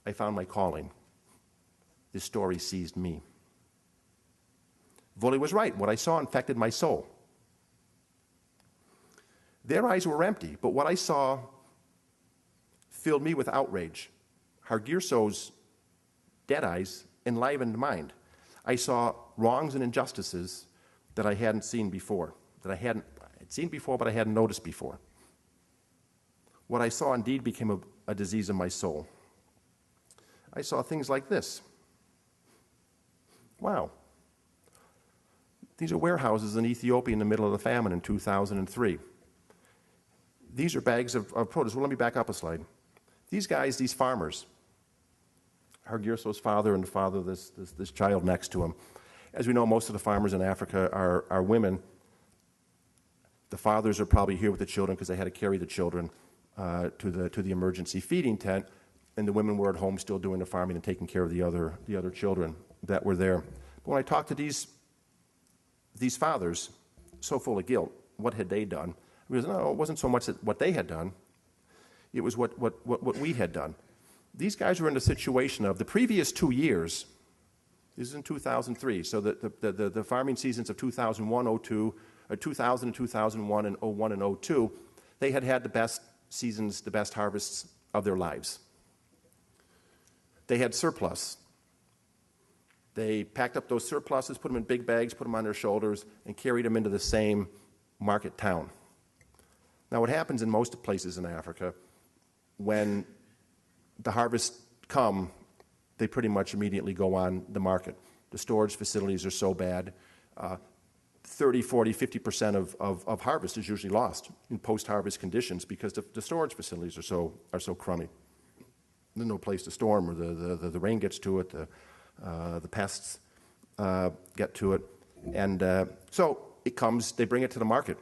Speaker 2: I found my calling. This story seized me. Voli was right. What I saw infected my soul. Their eyes were empty, but what I saw filled me with outrage. Hargirso's dead eyes enlivened mine. I saw wrongs and injustices that I hadn't seen before, that I had seen before but I hadn't noticed before. What I saw indeed became a disease in my soul. I saw things like this. Wow. These are warehouses in Ethiopia in the middle of the famine in 2003. These are bags of produce. Well, let me back up a slide. These guys, these farmers, Hargirso's father and the father of this child next to him. As we know, most of the farmers in Africa are women. The fathers are probably here with the children because they had to carry the children to the emergency feeding tent, and the women were at home still doing the farming and taking care of the other children that were there. But when I talked to these fathers, so full of guilt, what had they done? Because no, it wasn't so much what they had done; it was what we had done. These guys were in a situation of the previous 2 years. This is in 2003, so the farming seasons of 2001, 02, 2000 and 2001, and 01 and 02, they had the best seasons, the best harvests of their lives. They had surplus. They packed up those surpluses, put them in big bags, put them on their shoulders, and carried them into the same market town. Now, what happens in most places in Africa, when the harvests come, they pretty much immediately go on the market. The storage facilities are so bad. 30, 40, 50% of harvest is usually lost in post-harvest conditions because the storage facilities are so crummy. There's no place to store them, or the rain gets to it, the pests get to it. And so it comes, they bring it to the market.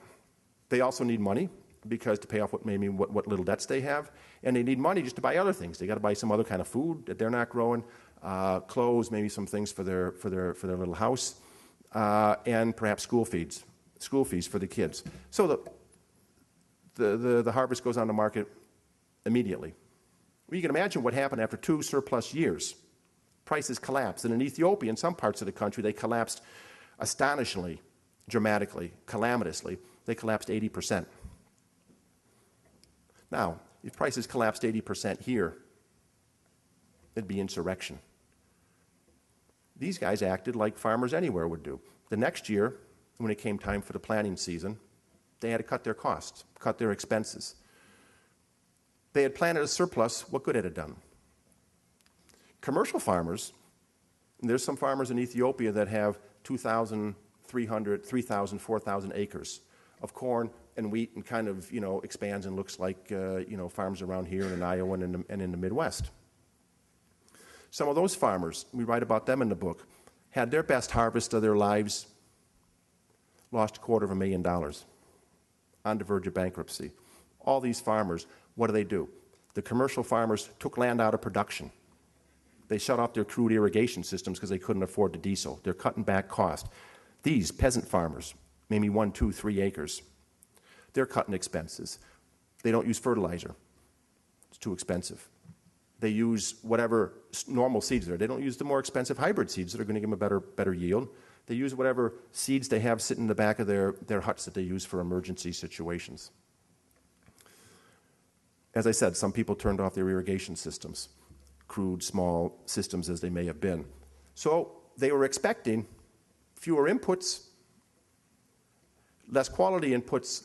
Speaker 2: They also need money because to pay off what little debts they have, and they need money just to buy other things. They got to buy some other kind of food that they're not growing. clothes, maybe some things for their little house, and perhaps school fees for the kids. So the harvest goes on the market immediately. Well, you can imagine what happened after 2 surplus years. Prices collapsed. And in Ethiopia, in some parts of the country, they collapsed astonishingly, dramatically, calamitously. They collapsed 80%. Now, if prices collapsed 80% here, it'd be insurrection. These guys acted like farmers anywhere would do. The next year, when it came time for the planting season, they had to cut their costs, cut their expenses. They had planted a surplus. What good had it done? Commercial farmers, and there's some farmers in Ethiopia that have 2,300, 3,000, 4,000 acres of corn and wheat, and kind of, expands and looks like, farms around here in Iowa and in the Midwest. Some of those farmers, we write about them in the book, had their best harvest of their lives, lost $250,000, on the verge of bankruptcy. All these farmers, what do? The commercial farmers took land out of production. They shut off their crude irrigation systems because they couldn't afford the diesel. They're cutting back cost. These peasant farmers, maybe 1, 2, 3 acres, they're cutting expenses. They don't use fertilizer. It's too expensive. They use whatever normal seeds are. They don't use the more expensive hybrid seeds that are going to give them a better yield. They use whatever seeds they have sitting in the back of their huts that they use for emergency situations. As I said, some people turned off their irrigation systems, crude, small systems as they may have been. So they were expecting fewer inputs, less quality inputs.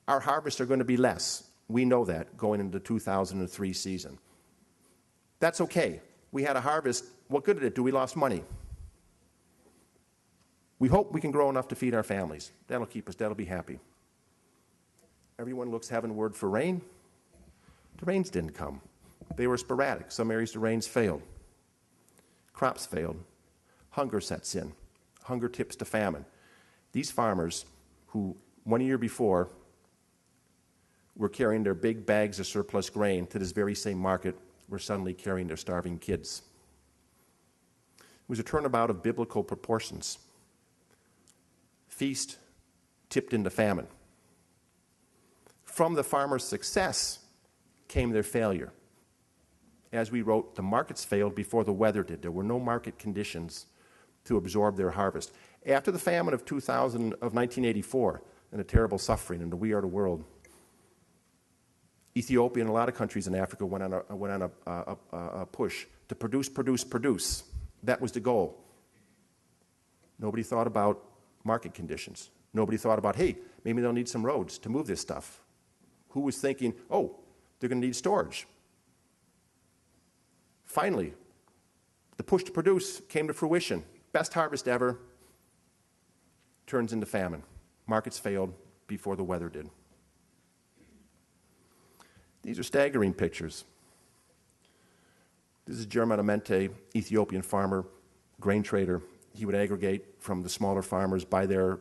Speaker 2: Our harvests are going to be less. We know that going into the 2003 season. That's okay. We had a harvest. What good did it do? We lost money. We hope we can grow enough to feed our families. That'll keep us, that'll be happy. Everyone looks heavenward for rain. The rains didn't come. They were sporadic. Some areas the rains failed. Crops failed. Hunger sets in. Hunger tips to famine. These farmers who 1 year before were carrying their big bags of surplus grain to this very same market were suddenly carrying their starving kids. It was a turnabout of biblical proportions. Feast tipped into famine. From the farmer's success came their failure. As we wrote, the markets failed before the weather did. There were no market conditions to absorb their harvest. After the famine of 1984 and the terrible suffering and the We Are the World, Ethiopia and a lot of countries in Africa went on a push to produce. That was the goal. Nobody thought about market conditions. Nobody thought about, hey, maybe they'll need some roads to move this stuff. Who was thinking, oh, they're going to need storage? Finally, the push to produce came to fruition. Best harvest ever turns into famine. Markets failed before the weather did. These are staggering pictures. This is German Amente, Ethiopian farmer, grain trader. He would aggregate from the smaller farmers, buy their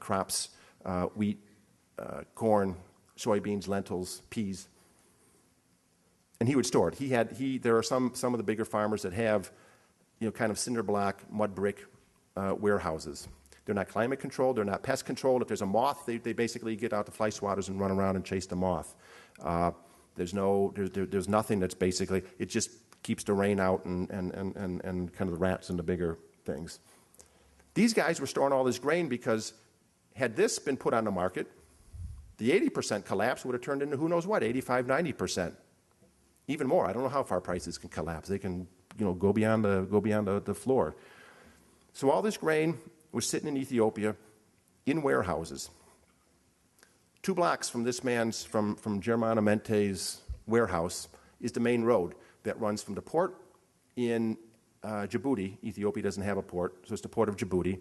Speaker 2: crops, wheat, corn, soybeans, lentils, peas, and he would store it. There are some of the bigger farmers that have, kind of cinder block, mud brick warehouses. They're not climate controlled. They're not pest controlled. If there's a moth, they basically get out the fly swatters and run around and chase the moth. There's nothing that's basically, it just keeps the rain out and kind of the rats and the bigger things. These guys were storing all this grain because had this been put on the market, the 80% collapse would have turned into who knows what, 85, 90%. Even more. I don't know how far prices can collapse. They can, go beyond the floor. So all this grain was sitting in Ethiopia in warehouses. 2 blocks from this man's, from German Amente's warehouse, is the main road that runs from the port in Djibouti. Ethiopia doesn't have a port, so it's the port of Djibouti.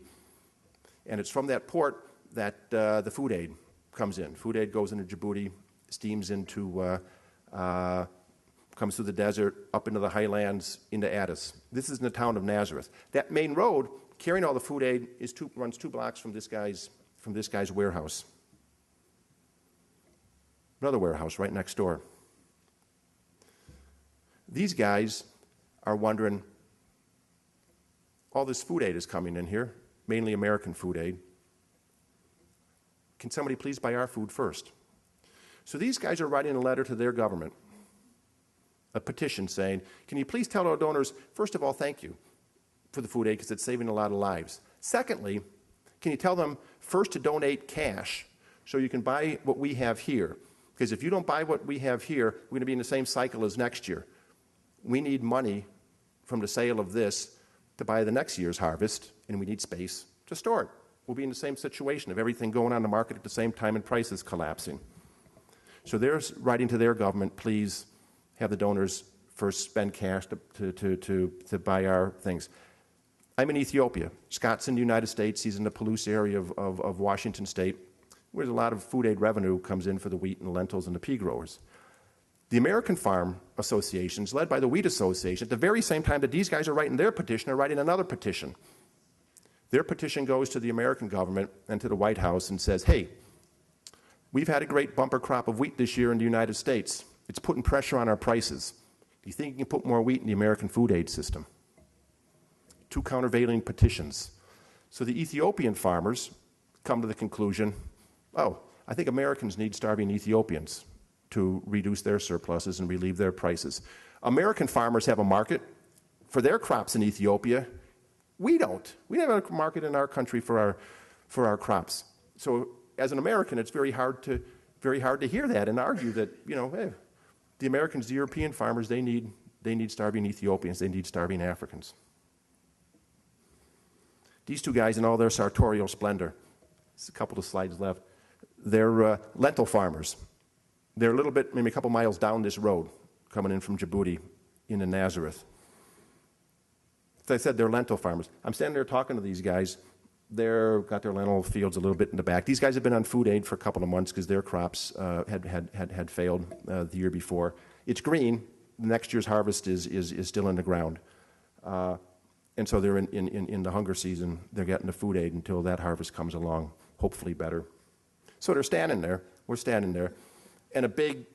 Speaker 2: And it's from that port that the food aid comes in. Food aid goes into Djibouti, steams into, comes through the desert, up into the highlands, into Addis. This is in the town of Nazareth. That main road, carrying all the food aid, runs 2 blocks from this guy's warehouse. Another warehouse right next door. These guys are wondering, all this food aid is coming in here, mainly American food aid. Can somebody please buy our food first? So these guys are writing a letter to their government, a petition saying, can you please tell our donors, first of all, thank you for the food aid because it's saving a lot of lives. Secondly, can you tell them first to donate cash so you can buy what we have here? Because if you don't buy what we have here, we're going to be in the same cycle as next year. We need money from the sale of this to buy the next year's harvest, and we need space to store it. We'll be in the same situation of everything going on the market at the same time and prices collapsing. So they're writing to their government, please have the donors first spend cash to buy our things. I'm in Ethiopia. Scott's in the United States. He's in the Palouse area of Washington State, where a lot of food aid revenue comes in for the wheat and the lentils and the pea growers. The American Farm Associations, led by the Wheat Association, at the very same time that these guys are writing their petition, are writing another petition. Their petition goes to the American government and to the White House and says, hey, we've had a great bumper crop of wheat this year in the United States. It's putting pressure on our prices. Do you think you can put more wheat in the American food aid system? 2 countervailing petitions. So the Ethiopian farmers come to the conclusion, oh, I think Americans need starving Ethiopians to reduce their surpluses and relieve their prices. American farmers have a market for their crops in Ethiopia. We don't. We don't have a market in our country for our crops. So as an American, it's very hard to hear that and argue that, hey, the Americans, the European farmers, they need starving Ethiopians, they need starving Africans. These 2 guys in all their sartorial splendor, there's a couple of slides left, they're lentil farmers. They're a little bit, maybe a couple miles down this road, coming in from Djibouti into Nazareth. As I said, they're lentil farmers. I'm standing there talking to these guys. They've got their lentil fields a little bit in the back. These guys have been on food aid for a couple of months because their crops had failed the year before. It's green. The next year's harvest is still in the ground. And so they're in the hunger season. They're getting the food aid until that harvest comes along, hopefully better. So they're standing there. We're standing there. And a big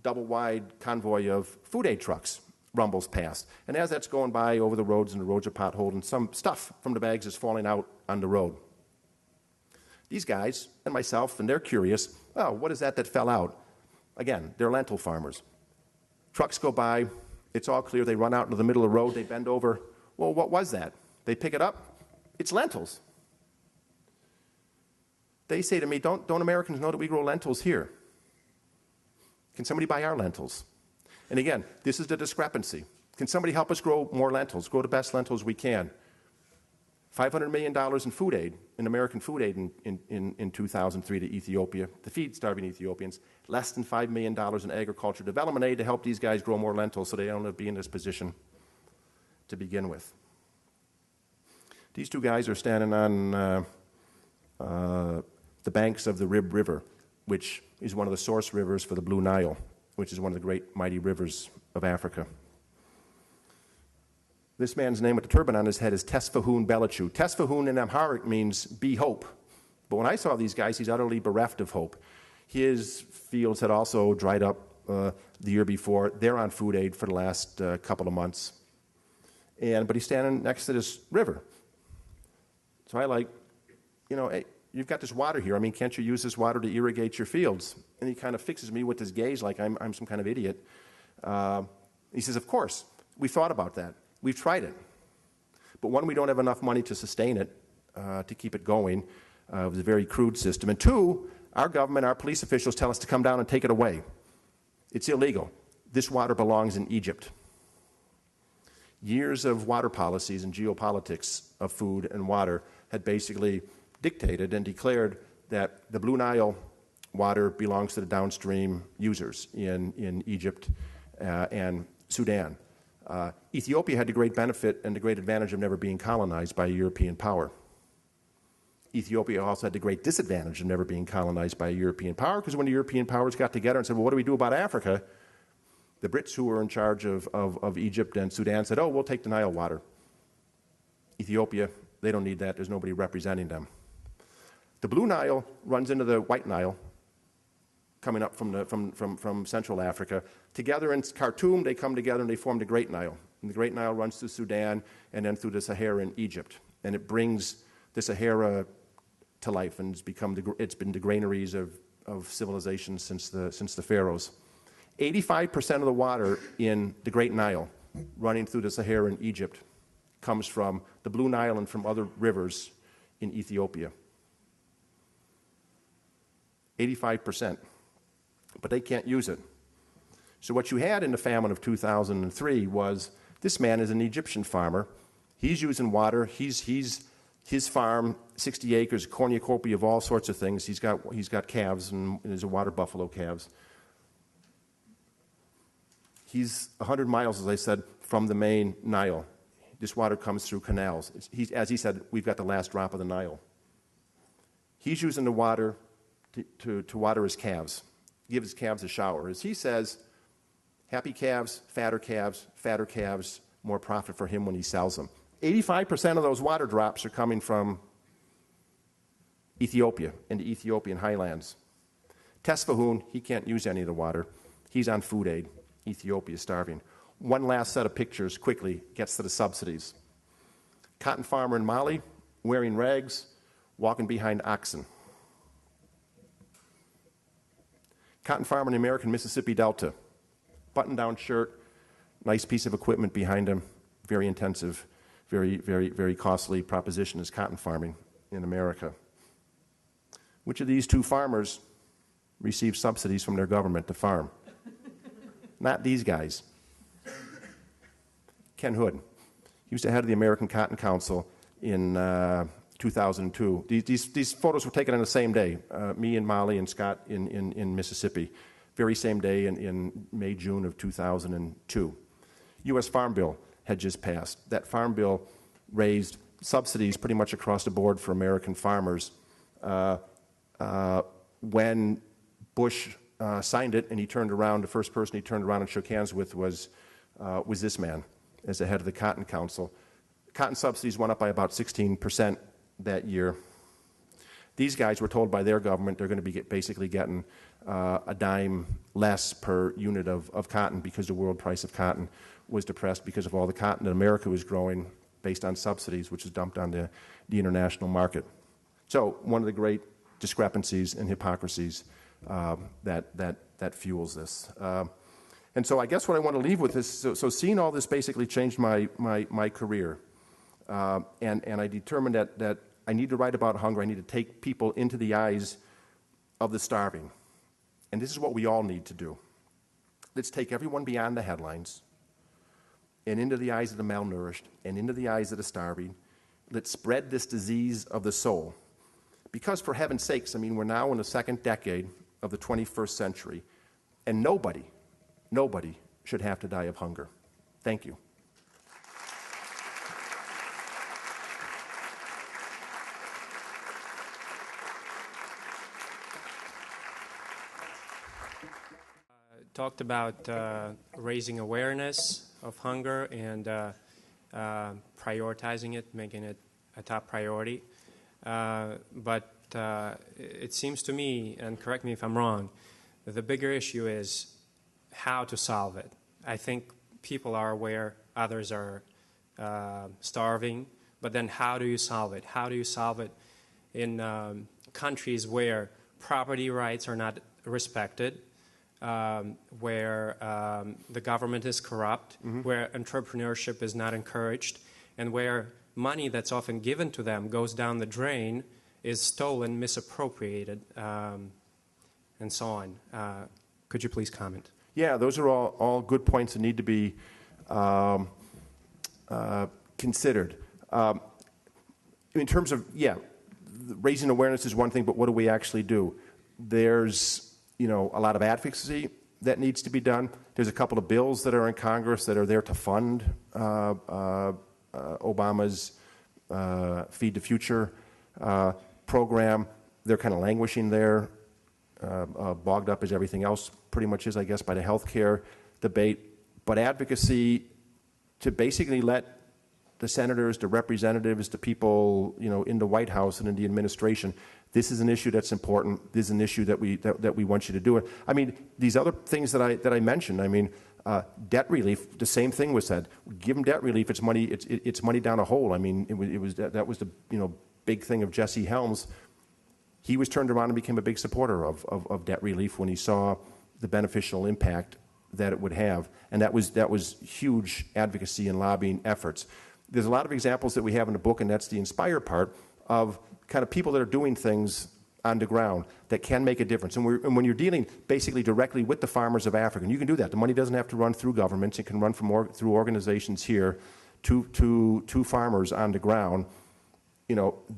Speaker 2: double-wide convoy of food aid trucks rumbles past. And as that's going by over the roads, and the roads are potholed, and some stuff from the bags is falling out on the road. These guys and myself, and they're curious, oh, what is that fell out? Again, they're lentil farmers. Trucks go by. It's all clear. They run out into the middle of the road. They bend over. Well, what was that? They pick it up. It's lentils. They say to me, don't Americans know that we grow lentils here? Can somebody buy our lentils? And again, this is the discrepancy. Can somebody help us grow more lentils, grow the best lentils we can? $500 million in food aid, in American food aid in 2003 to Ethiopia, to feed starving Ethiopians. Less than $5 million in agriculture development aid to help these guys grow more lentils so they don't be in this position to begin with. These 2 guys are standing on the banks of the Rib River, which is one of the source rivers for the Blue Nile, which is one of the great mighty rivers of Africa. This man's name with the turban on his head is Tesfahun Belichu. Tesfahun in Amharic means be hope. But when I saw these guys, he's utterly bereft of hope. His fields had also dried up the year before. They're on food aid for the last couple of months. But he's standing next to this river. So I hey, you've got this water here. I mean, can't you use this water to irrigate your fields? And he kind of fixes me with his gaze like I'm some kind of idiot. He says, of course, we thought about that. We've tried it. But one, we don't have enough money to sustain it, to keep it going. It was a very crude system. And 2, our government, our police officials tell us to come down and take it away. It's illegal. This water belongs in Egypt. Years of water policies and geopolitics of food and water had basically dictated and declared that the Blue Nile water belongs to the downstream users in Egypt and Sudan. Ethiopia had the great benefit and the great advantage of never being colonized by a European power. Ethiopia also had the great disadvantage of never being colonized by a European power, because when the European powers got together and said, well, what do we do about Africa? The Brits, who were in charge of Egypt and Sudan, said, oh, we'll take the Nile water. Ethiopia, they don't need that. There's nobody representing them. The Blue Nile runs into the White Nile, coming up from Central Africa. Together in Khartoum, they come together and they form the Great Nile. And the Great Nile runs through Sudan and then through the Sahara in Egypt. And it brings the Sahara to life, and it's been the granaries of civilization since the pharaohs. 85% of the water in the Great Nile running through the Sahara in Egypt comes from the Blue Nile and from other rivers in Ethiopia. 85%. But they can't use it. So what you had in the famine of 2003 was this man is an Egyptian farmer. He's using water. His farm, 60 acres, cornucopia of all sorts of things. He's got calves, and there's a water buffalo calves. He's 100 miles, as I said, from the main Nile. This water comes through canals. As he said, we've got the last drop of the Nile. He's using the water to water his calves, give his calves a shower. As he says, happy calves, fatter calves, more profit for him when he sells them. 85% of those water drops are coming from Ethiopia and the Ethiopian highlands. Tesfahun, he can't use any of the water. He's on food aid. Ethiopia is starving. One last set of pictures quickly gets to the subsidies. Cotton farmer in Mali, wearing rags, walking behind oxen. Cotton farmer in the American Mississippi Delta, button-down shirt, nice piece of equipment behind him, very intensive, very, very, very costly proposition is cotton farming in America. Which of these two farmers receive subsidies from their government to farm? Not these guys. Ken Hood. He was the head of the American Cotton Council in 2002. These photos were taken on the same day, me in Mali and Scott in Mississippi. Very same day in May, June of 2002. U.S. Farm Bill had just passed. That Farm Bill raised subsidies pretty much across the board for American farmers. When Bush signed it and he turned around, the first person he turned around and shook hands with was this man as the head of the Cotton Council. Cotton subsidies went up by about 16% that year. These guys were told by their government they're going to be basically getting a dime less per unit of cotton because the world price of cotton was depressed because of all the cotton that America was growing based on subsidies, which was dumped on the international market. So one of the great discrepancies and hypocrisies that fuels this. And so I guess what I want to leave with is, so seeing all this basically changed my career. And I determined that I need to write about hunger. I need to take people into the eyes of the starving. And this is what we all need to do. Let's take everyone beyond the headlines and into the eyes of the malnourished and into the eyes of the starving. Let's spread this disease of the soul. Because for heaven's sakes, I mean, we're now in the second decade of the 21st century, and nobody should have to die of hunger. Thank you.
Speaker 3: Talked about raising awareness of hunger and prioritizing it, making it a top priority. But it seems to me, and correct me if I'm wrong, that the bigger issue is how to solve it. I think people are aware others are starving, but then how do you solve it? How do you solve it in countries where property rights are not respected, where the government is corrupt, where entrepreneurship is not encouraged, and where money that's often given to them goes down the drain, is stolen, misappropriated, and so on. Could you please comment?
Speaker 2: Yeah, those are all good points that need to be considered. In terms of, raising awareness is one thing, but what do we actually do? There's a lot of advocacy that needs to be done. There's a couple of bills that are in Congress that are there to fund Obama's Feed the Future program. They're kind of languishing there, bogged up as everything else pretty much is, I guess, by the health care debate. But advocacy to basically let the senators, the representatives, the people, in the White House and in the administration, this is an issue that's important. This is an issue that we want you to do it. I mean, these other things that I mentioned. I mean, Debt relief, the same thing was said. Give them debt relief. It's money. It's money down a hole. I mean, that was the big thing of Jesse Helms. He was turned around and became a big supporter of debt relief when he saw the beneficial impact that it would have, and that was huge advocacy and lobbying efforts. There's a lot of examples that we have in the book, and that's the inspire part of kind of people that are doing things on the ground that can make a difference. And when you're dealing basically directly with the farmers of Africa, and you can do that. The money doesn't have to run through governments. It can run through organizations here to farmers on the ground.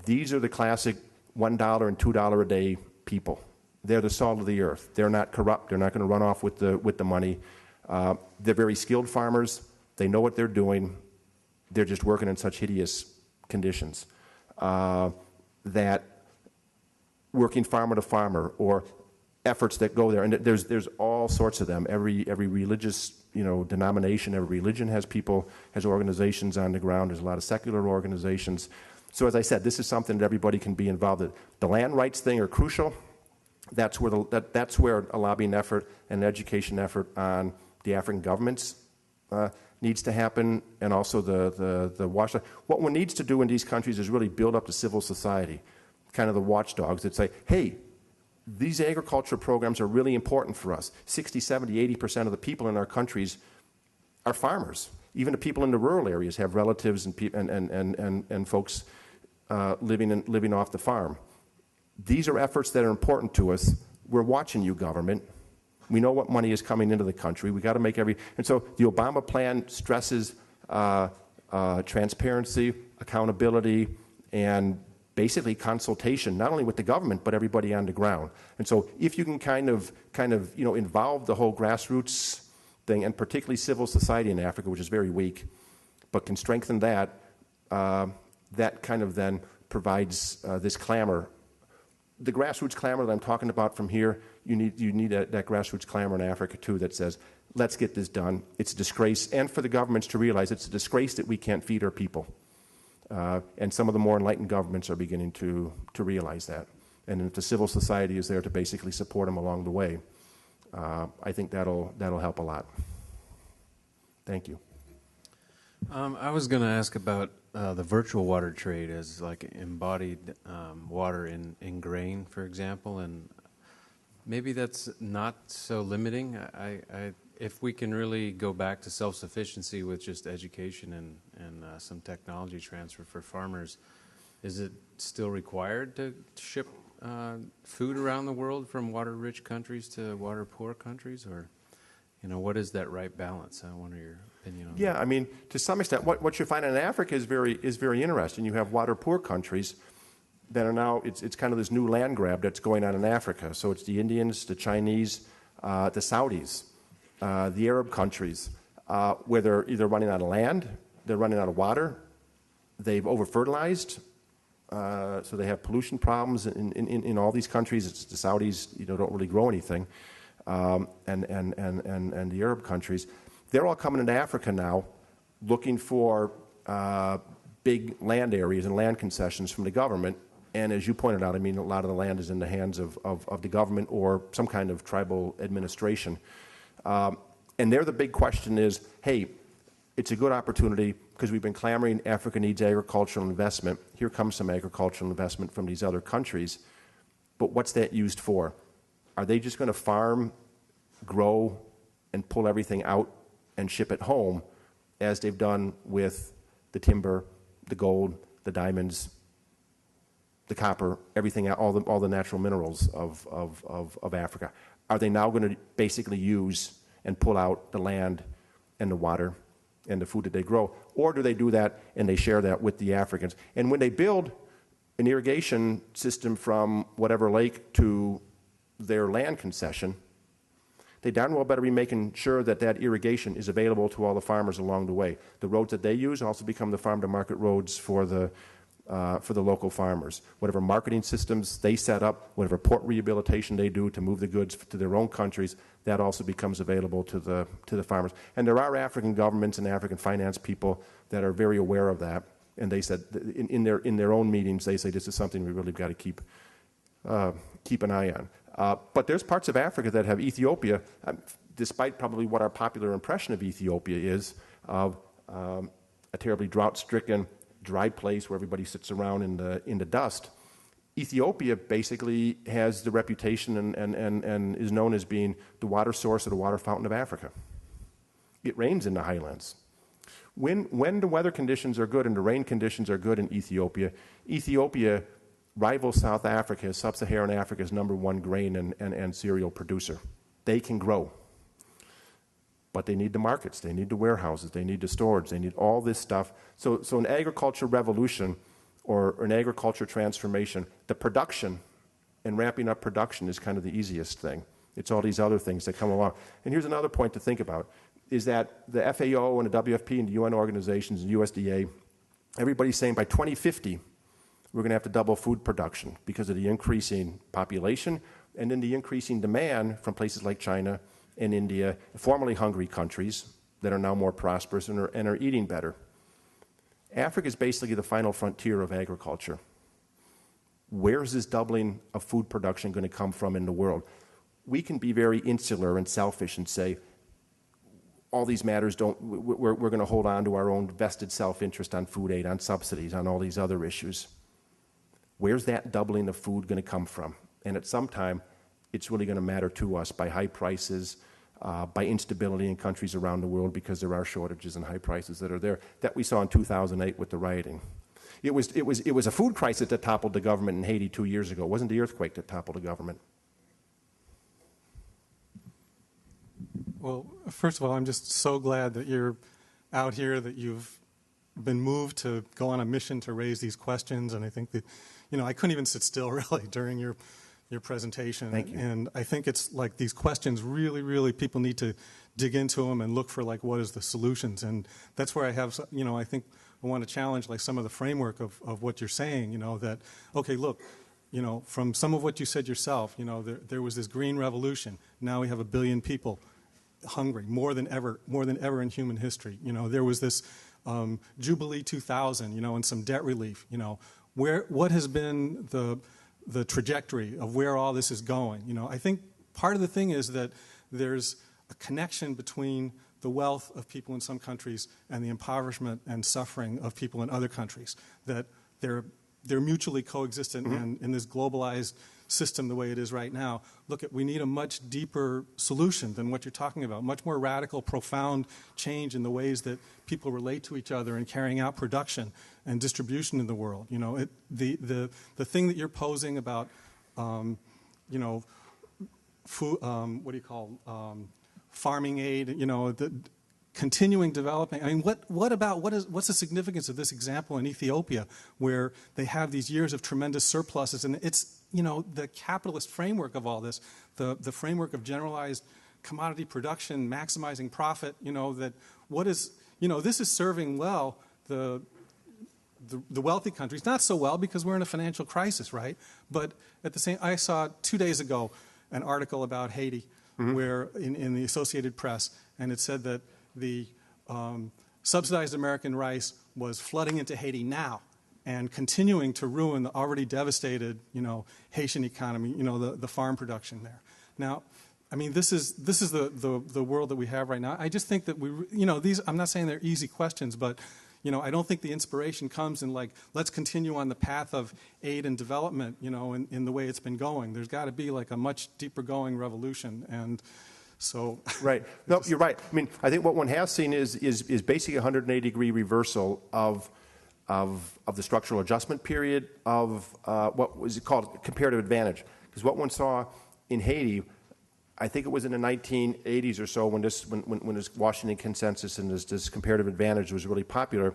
Speaker 2: These are the classic $1 and $2 a day people. They're the salt of the earth. They're not corrupt. They're not going to run off with the money. They're very skilled farmers. They know what they're doing. They're just working in such hideous conditions that working farmer to farmer or efforts that go there, and there's all sorts of them. Every religious denomination, every religion has organizations on the ground. There's a lot of secular organizations. So as I said, this is something that everybody can be involved in. The land rights thing are crucial. That's where a lobbying effort and an education effort on the African governments needs to happen, and also the watchdog. What one needs to do in these countries is really build up the civil society, kind of the watchdogs that say, hey, these agriculture programs are really important for us. 60, 70, 80% of the people in our countries are farmers. Even the people in the rural areas have relatives and folks living off the farm. These are efforts that are important to us. We're watching you, government. We know what money is coming into the country. We got to make and so the Obama plan stresses transparency, accountability, and basically consultation, not only with the government but everybody on the ground. And so, if you can kind of involve the whole grassroots thing, and particularly civil society in Africa, which is very weak, but can strengthen that, that kind of then provides this clamor. The grassroots clamor that I'm talking about from here, you need that grassroots clamor in Africa too that says, let's get this done. It's a disgrace, and for the governments to realize it's a disgrace that we can't feed our people. And some of the more enlightened governments are beginning to realize that. And if the civil society is there to basically support them along the way, I think that'll help a lot. Thank you.
Speaker 4: I was going to ask about the virtual water trade as like embodied water in grain, for example, and maybe that's not so limiting. If we can really go back to self-sufficiency with just education and some technology transfer for farmers, is it still required to ship food around the world from water-rich countries to water-poor countries, or what is that right balance? I wonder your opinion on that.
Speaker 2: Yeah, I mean, to some extent, what you find in Africa is very interesting. You have water-poor countries that are now, it's kind of this new land grab that's going on in Africa. So it's the Indians, the Chinese, the Saudis, the Arab countries, where they're either running out of land, they're running out of water, they've over-fertilized, so they have pollution problems in all these countries. It's the Saudis, don't really grow anything. And the Arab countries, they're all coming into Africa now looking for big land areas and land concessions from the government. And as you pointed out, I mean, a lot of the land is in the hands of the government or some kind of tribal administration. And there the big question is, hey, it's a good opportunity because we've been clamoring Africa needs agricultural investment. Here comes some agricultural investment from these other countries. But what's that used for? Are they just going to farm, grow, and pull everything out and ship it home, as they've done with the timber, the gold, the diamonds, the copper, everything, all the natural minerals of Africa? Are they now going to basically use and pull out the land and the water and the food that they grow? Or do they do that and they share that with the Africans? And when they build an irrigation system from whatever lake to their land concession, they darn well better be making sure that that irrigation is available to all the farmers along the way. The roads that they use also become the farm-to-market roads for the local farmers. Whatever marketing systems they set up, whatever port rehabilitation they do to move the goods to their own countries, that also becomes available to the farmers. And there are African governments and African finance people that are very aware of that. And they said in their own meetings, they say this is something we really got to keep an eye on. But there's parts of Africa that have Ethiopia. despite probably what our popular impression of Ethiopia is, of a terribly drought-stricken, dry place where everybody sits around in the dust, Ethiopia basically has the reputation and is known as being the water source or the water fountain of Africa. It rains in the highlands. When the weather conditions are good and the rain conditions are good in Ethiopia, Ethiopia rivals South Africa as sub-Saharan Africa's #1 grain and cereal producer. They can grow. But they need the markets, they need the warehouses, they need the storage, they need all this stuff. So an agriculture revolution or an agriculture transformation, the production and ramping up production is kind of the easiest thing. It's all these other things that come along. And here's another point to think about, is that the FAO and the WFP and the UN organizations and USDA, everybody's saying by 2050, we're going to have to double food production because of the increasing population and then the increasing demand from places like China and India, formerly hungry countries that are now more prosperous and are eating better. Africa is basically the final frontier of agriculture. Where is this doubling of food production going to come from in the world? We can be very insular and selfish and say, all these matters we're going to hold on to our own vested self-interest on food aid, on subsidies, on all these other issues. Where's that doubling of food going to come from? And at some time, it's really going to matter to us by high prices, by instability in countries around the world because there are shortages and high prices that are there, that we saw in 2008 with the rioting. It was a food crisis that toppled the government in Haiti 2 years ago. It wasn't the earthquake that toppled the government.
Speaker 5: Well, first of all, I'm just so glad that you're out here, that you've been moved to go on a mission to raise these questions. And I think that, I couldn't even sit still really during your presentation.
Speaker 2: Thank you.
Speaker 5: And I think it's like these questions really, people need to dig into them and look for like what is the solutions. And that's where I have, I think I want to challenge like some of the framework of what you're saying, that, okay, look, from some of what you said yourself, there was this green revolution. Now we have 1 billion people hungry, more than ever in human history. There was this Jubilee 2000, and some debt relief. What has been the trajectory of where all this is going? I think part of the thing is that there's a connection between the wealth of people in some countries and the impoverishment and suffering of people in other countries, that they're mutually coexistent. And in this globalized system the way it is right now, we need a much deeper solution than what you're talking about, much more radical, profound change in the ways that people relate to each other and carrying out production and distribution in the world. The thing that you're posing about, food, farming aid, the continuing developing. I mean, what's the significance of this example in Ethiopia, where they have these years of tremendous surpluses, and it's the capitalist framework of all this, the framework of generalized commodity production, maximizing profit. This is serving well the wealthy countries, not so well because we're in a financial crisis, right? But at the same, I saw 2 days ago an article about Haiti, where in the Associated Press, and it said that the subsidized American rice was flooding into Haiti now and continuing to ruin the already devastated, Haitian economy, the farm production there. Now, I mean, this is the world that we have right now. I just think that I'm not saying they're easy questions, but I don't think the inspiration comes in like, let's continue on the path of aid and development, in the way it's been going. There's got to be like a much deeper going revolution. And so
Speaker 2: right. No, you're right. I mean, I think what one has seen is basically a 180-degree reversal of the structural adjustment period of what was called comparative advantage. Because what one saw in Haiti, I think it was in the 1980s or so when this Washington Consensus and this comparative advantage was really popular,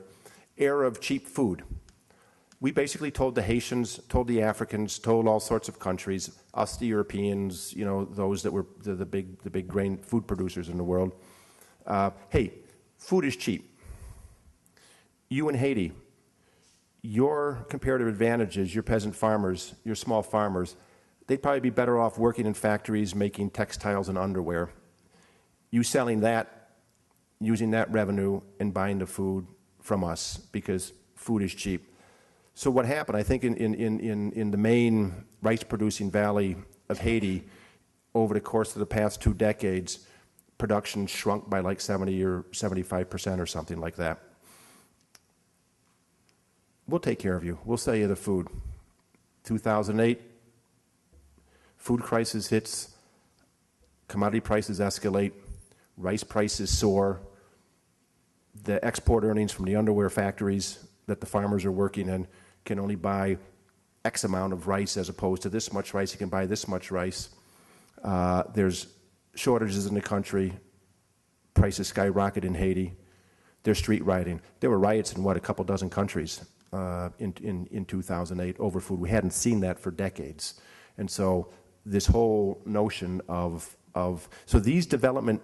Speaker 2: era of cheap food. We basically told the Haitians, told the Africans, told all sorts of countries, us the Europeans, those that were the big grain food producers in the world, hey, food is cheap. You in Haiti, your comparative advantages, your peasant farmers, your small farmers, they'd probably be better off working in factories making textiles and underwear. You selling that, using that revenue and buying the food from us because food is cheap. So what happened, I think in the main rice-producing valley of Haiti, over the course of the past 2 decades, production shrunk by like 70 or 75% or something like that. We'll take care of you. We'll sell you the food. 2008, food crisis hits, commodity prices escalate, rice prices soar, the export earnings from the underwear factories that the farmers are working in can only buy X amount of rice as opposed to this much rice. You can buy this much rice. There's shortages in the country. Prices skyrocket in Haiti. There's street rioting. There were riots in, a couple dozen countries in 2008 over food. We hadn't seen that for decades. And so this whole notion of so these development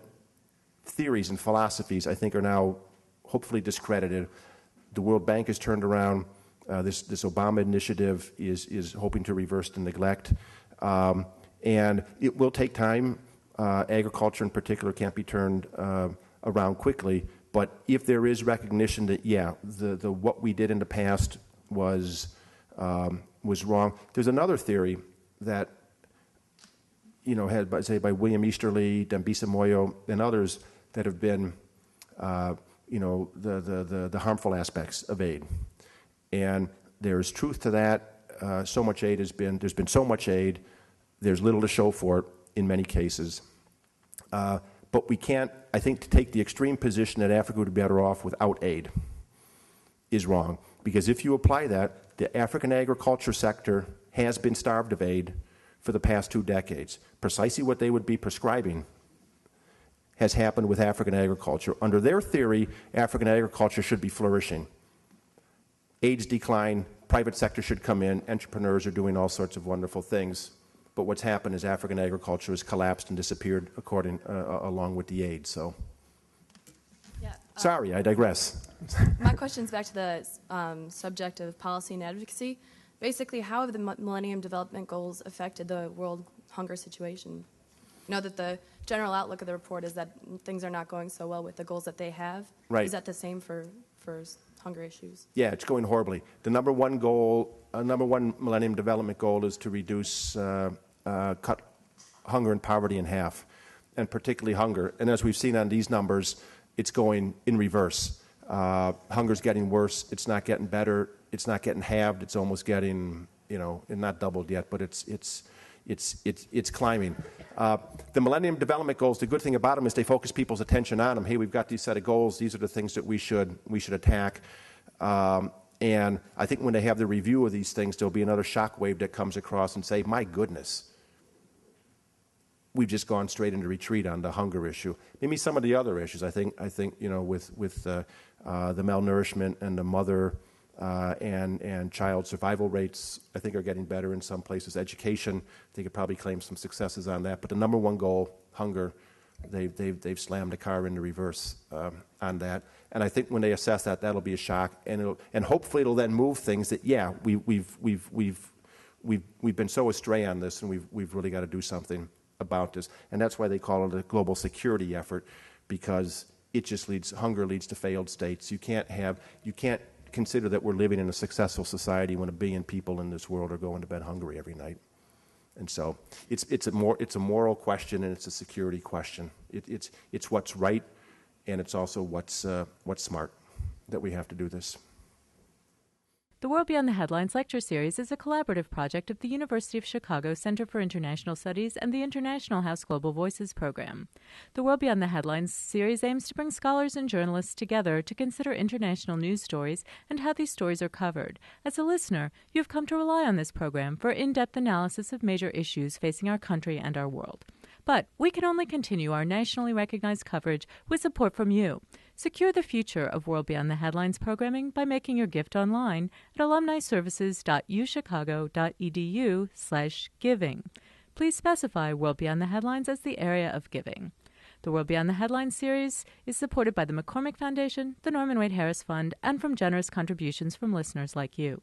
Speaker 2: theories and philosophies, I think, are now hopefully discredited. The World Bank has turned around. This Obama initiative is hoping to reverse the neglect. And it will take time. Agriculture in particular can't be turned around quickly. But if there is recognition that, yeah, the what we did in the past was wrong. There's another theory that, had by William Easterly, Dambisa Moyo, and others that have been, the harmful aspects of aid. And there's truth to that. So much aid there's been so much aid, there's little to show for it in many cases. But we can't, I think, to take the extreme position that Africa would be better off without aid is wrong. Because if you apply that, the African agriculture sector has been starved of aid for the past 2 decades. Precisely what they would be prescribing has happened with African agriculture. Under their theory, African agriculture should be flourishing. AIDS decline, private sector should come in, entrepreneurs are doing all sorts of wonderful things. But what's happened is African agriculture has collapsed and disappeared along with the aid. So,
Speaker 6: yeah,
Speaker 2: sorry, I digress.
Speaker 6: My question's back to the subject of policy and advocacy. Basically, how have the Millennium Development Goals affected the world hunger situation? You know that the general outlook of the report is that things are not going so well with the goals that they have.
Speaker 2: Right.
Speaker 6: Is that the same for hunger issues?
Speaker 2: Yeah, it's going horribly. The number one Millennium Development Goal is to reduce, cut hunger and poverty in half, and particularly hunger. And as we've seen on these numbers, it's going in reverse. Hunger's getting worse. It's not getting better. It's not getting halved. It's almost getting, not doubled yet, but it's climbing. The Millennium Development Goals, the good thing about them is they focus people's attention on them. Hey, we've got these set of goals. These are the things that we should attack. And I think when they have the review of these things, there'll be another shockwave that comes across and say, my goodness, we've just gone straight into retreat on the hunger issue. Maybe some of the other issues. I think with the malnourishment and the mother and child survival rates, I think, are getting better in some places. Education, they could probably claim some successes on that. But the number one goal, hunger, they've slammed the car into reverse on that. And I think when they assess that, that'll be a shock, and hopefully it'll then move things that, yeah, we've been so astray on this, and we've really got to do something about this. And that's why they call it a global security effort, because it just hunger leads to failed states. You can't consider that we're living in a successful society when 1 billion people in this world are going to bed hungry every night. And so it's a moral question, and it's a security question. It's what's right, and it's also what's smart that we have to do this.
Speaker 1: The World Beyond the Headlines lecture series is a collaborative project of the University of Chicago Center for International Studies and the International House Global Voices program. The World Beyond the Headlines series aims to bring scholars and journalists together to consider international news stories and how these stories are covered. As a listener, you have come to rely on this program for in-depth analysis of major issues facing our country and our world. But we can only continue our nationally recognized coverage with support from you. Secure the future of World Beyond the Headlines programming by making your gift online at alumniservices.uchicago.edu/giving. Please specify World Beyond the Headlines as the area of giving. The World Beyond the Headlines series is supported by the McCormick Foundation, the Norman Wade Harris Fund, and from generous contributions from listeners like you.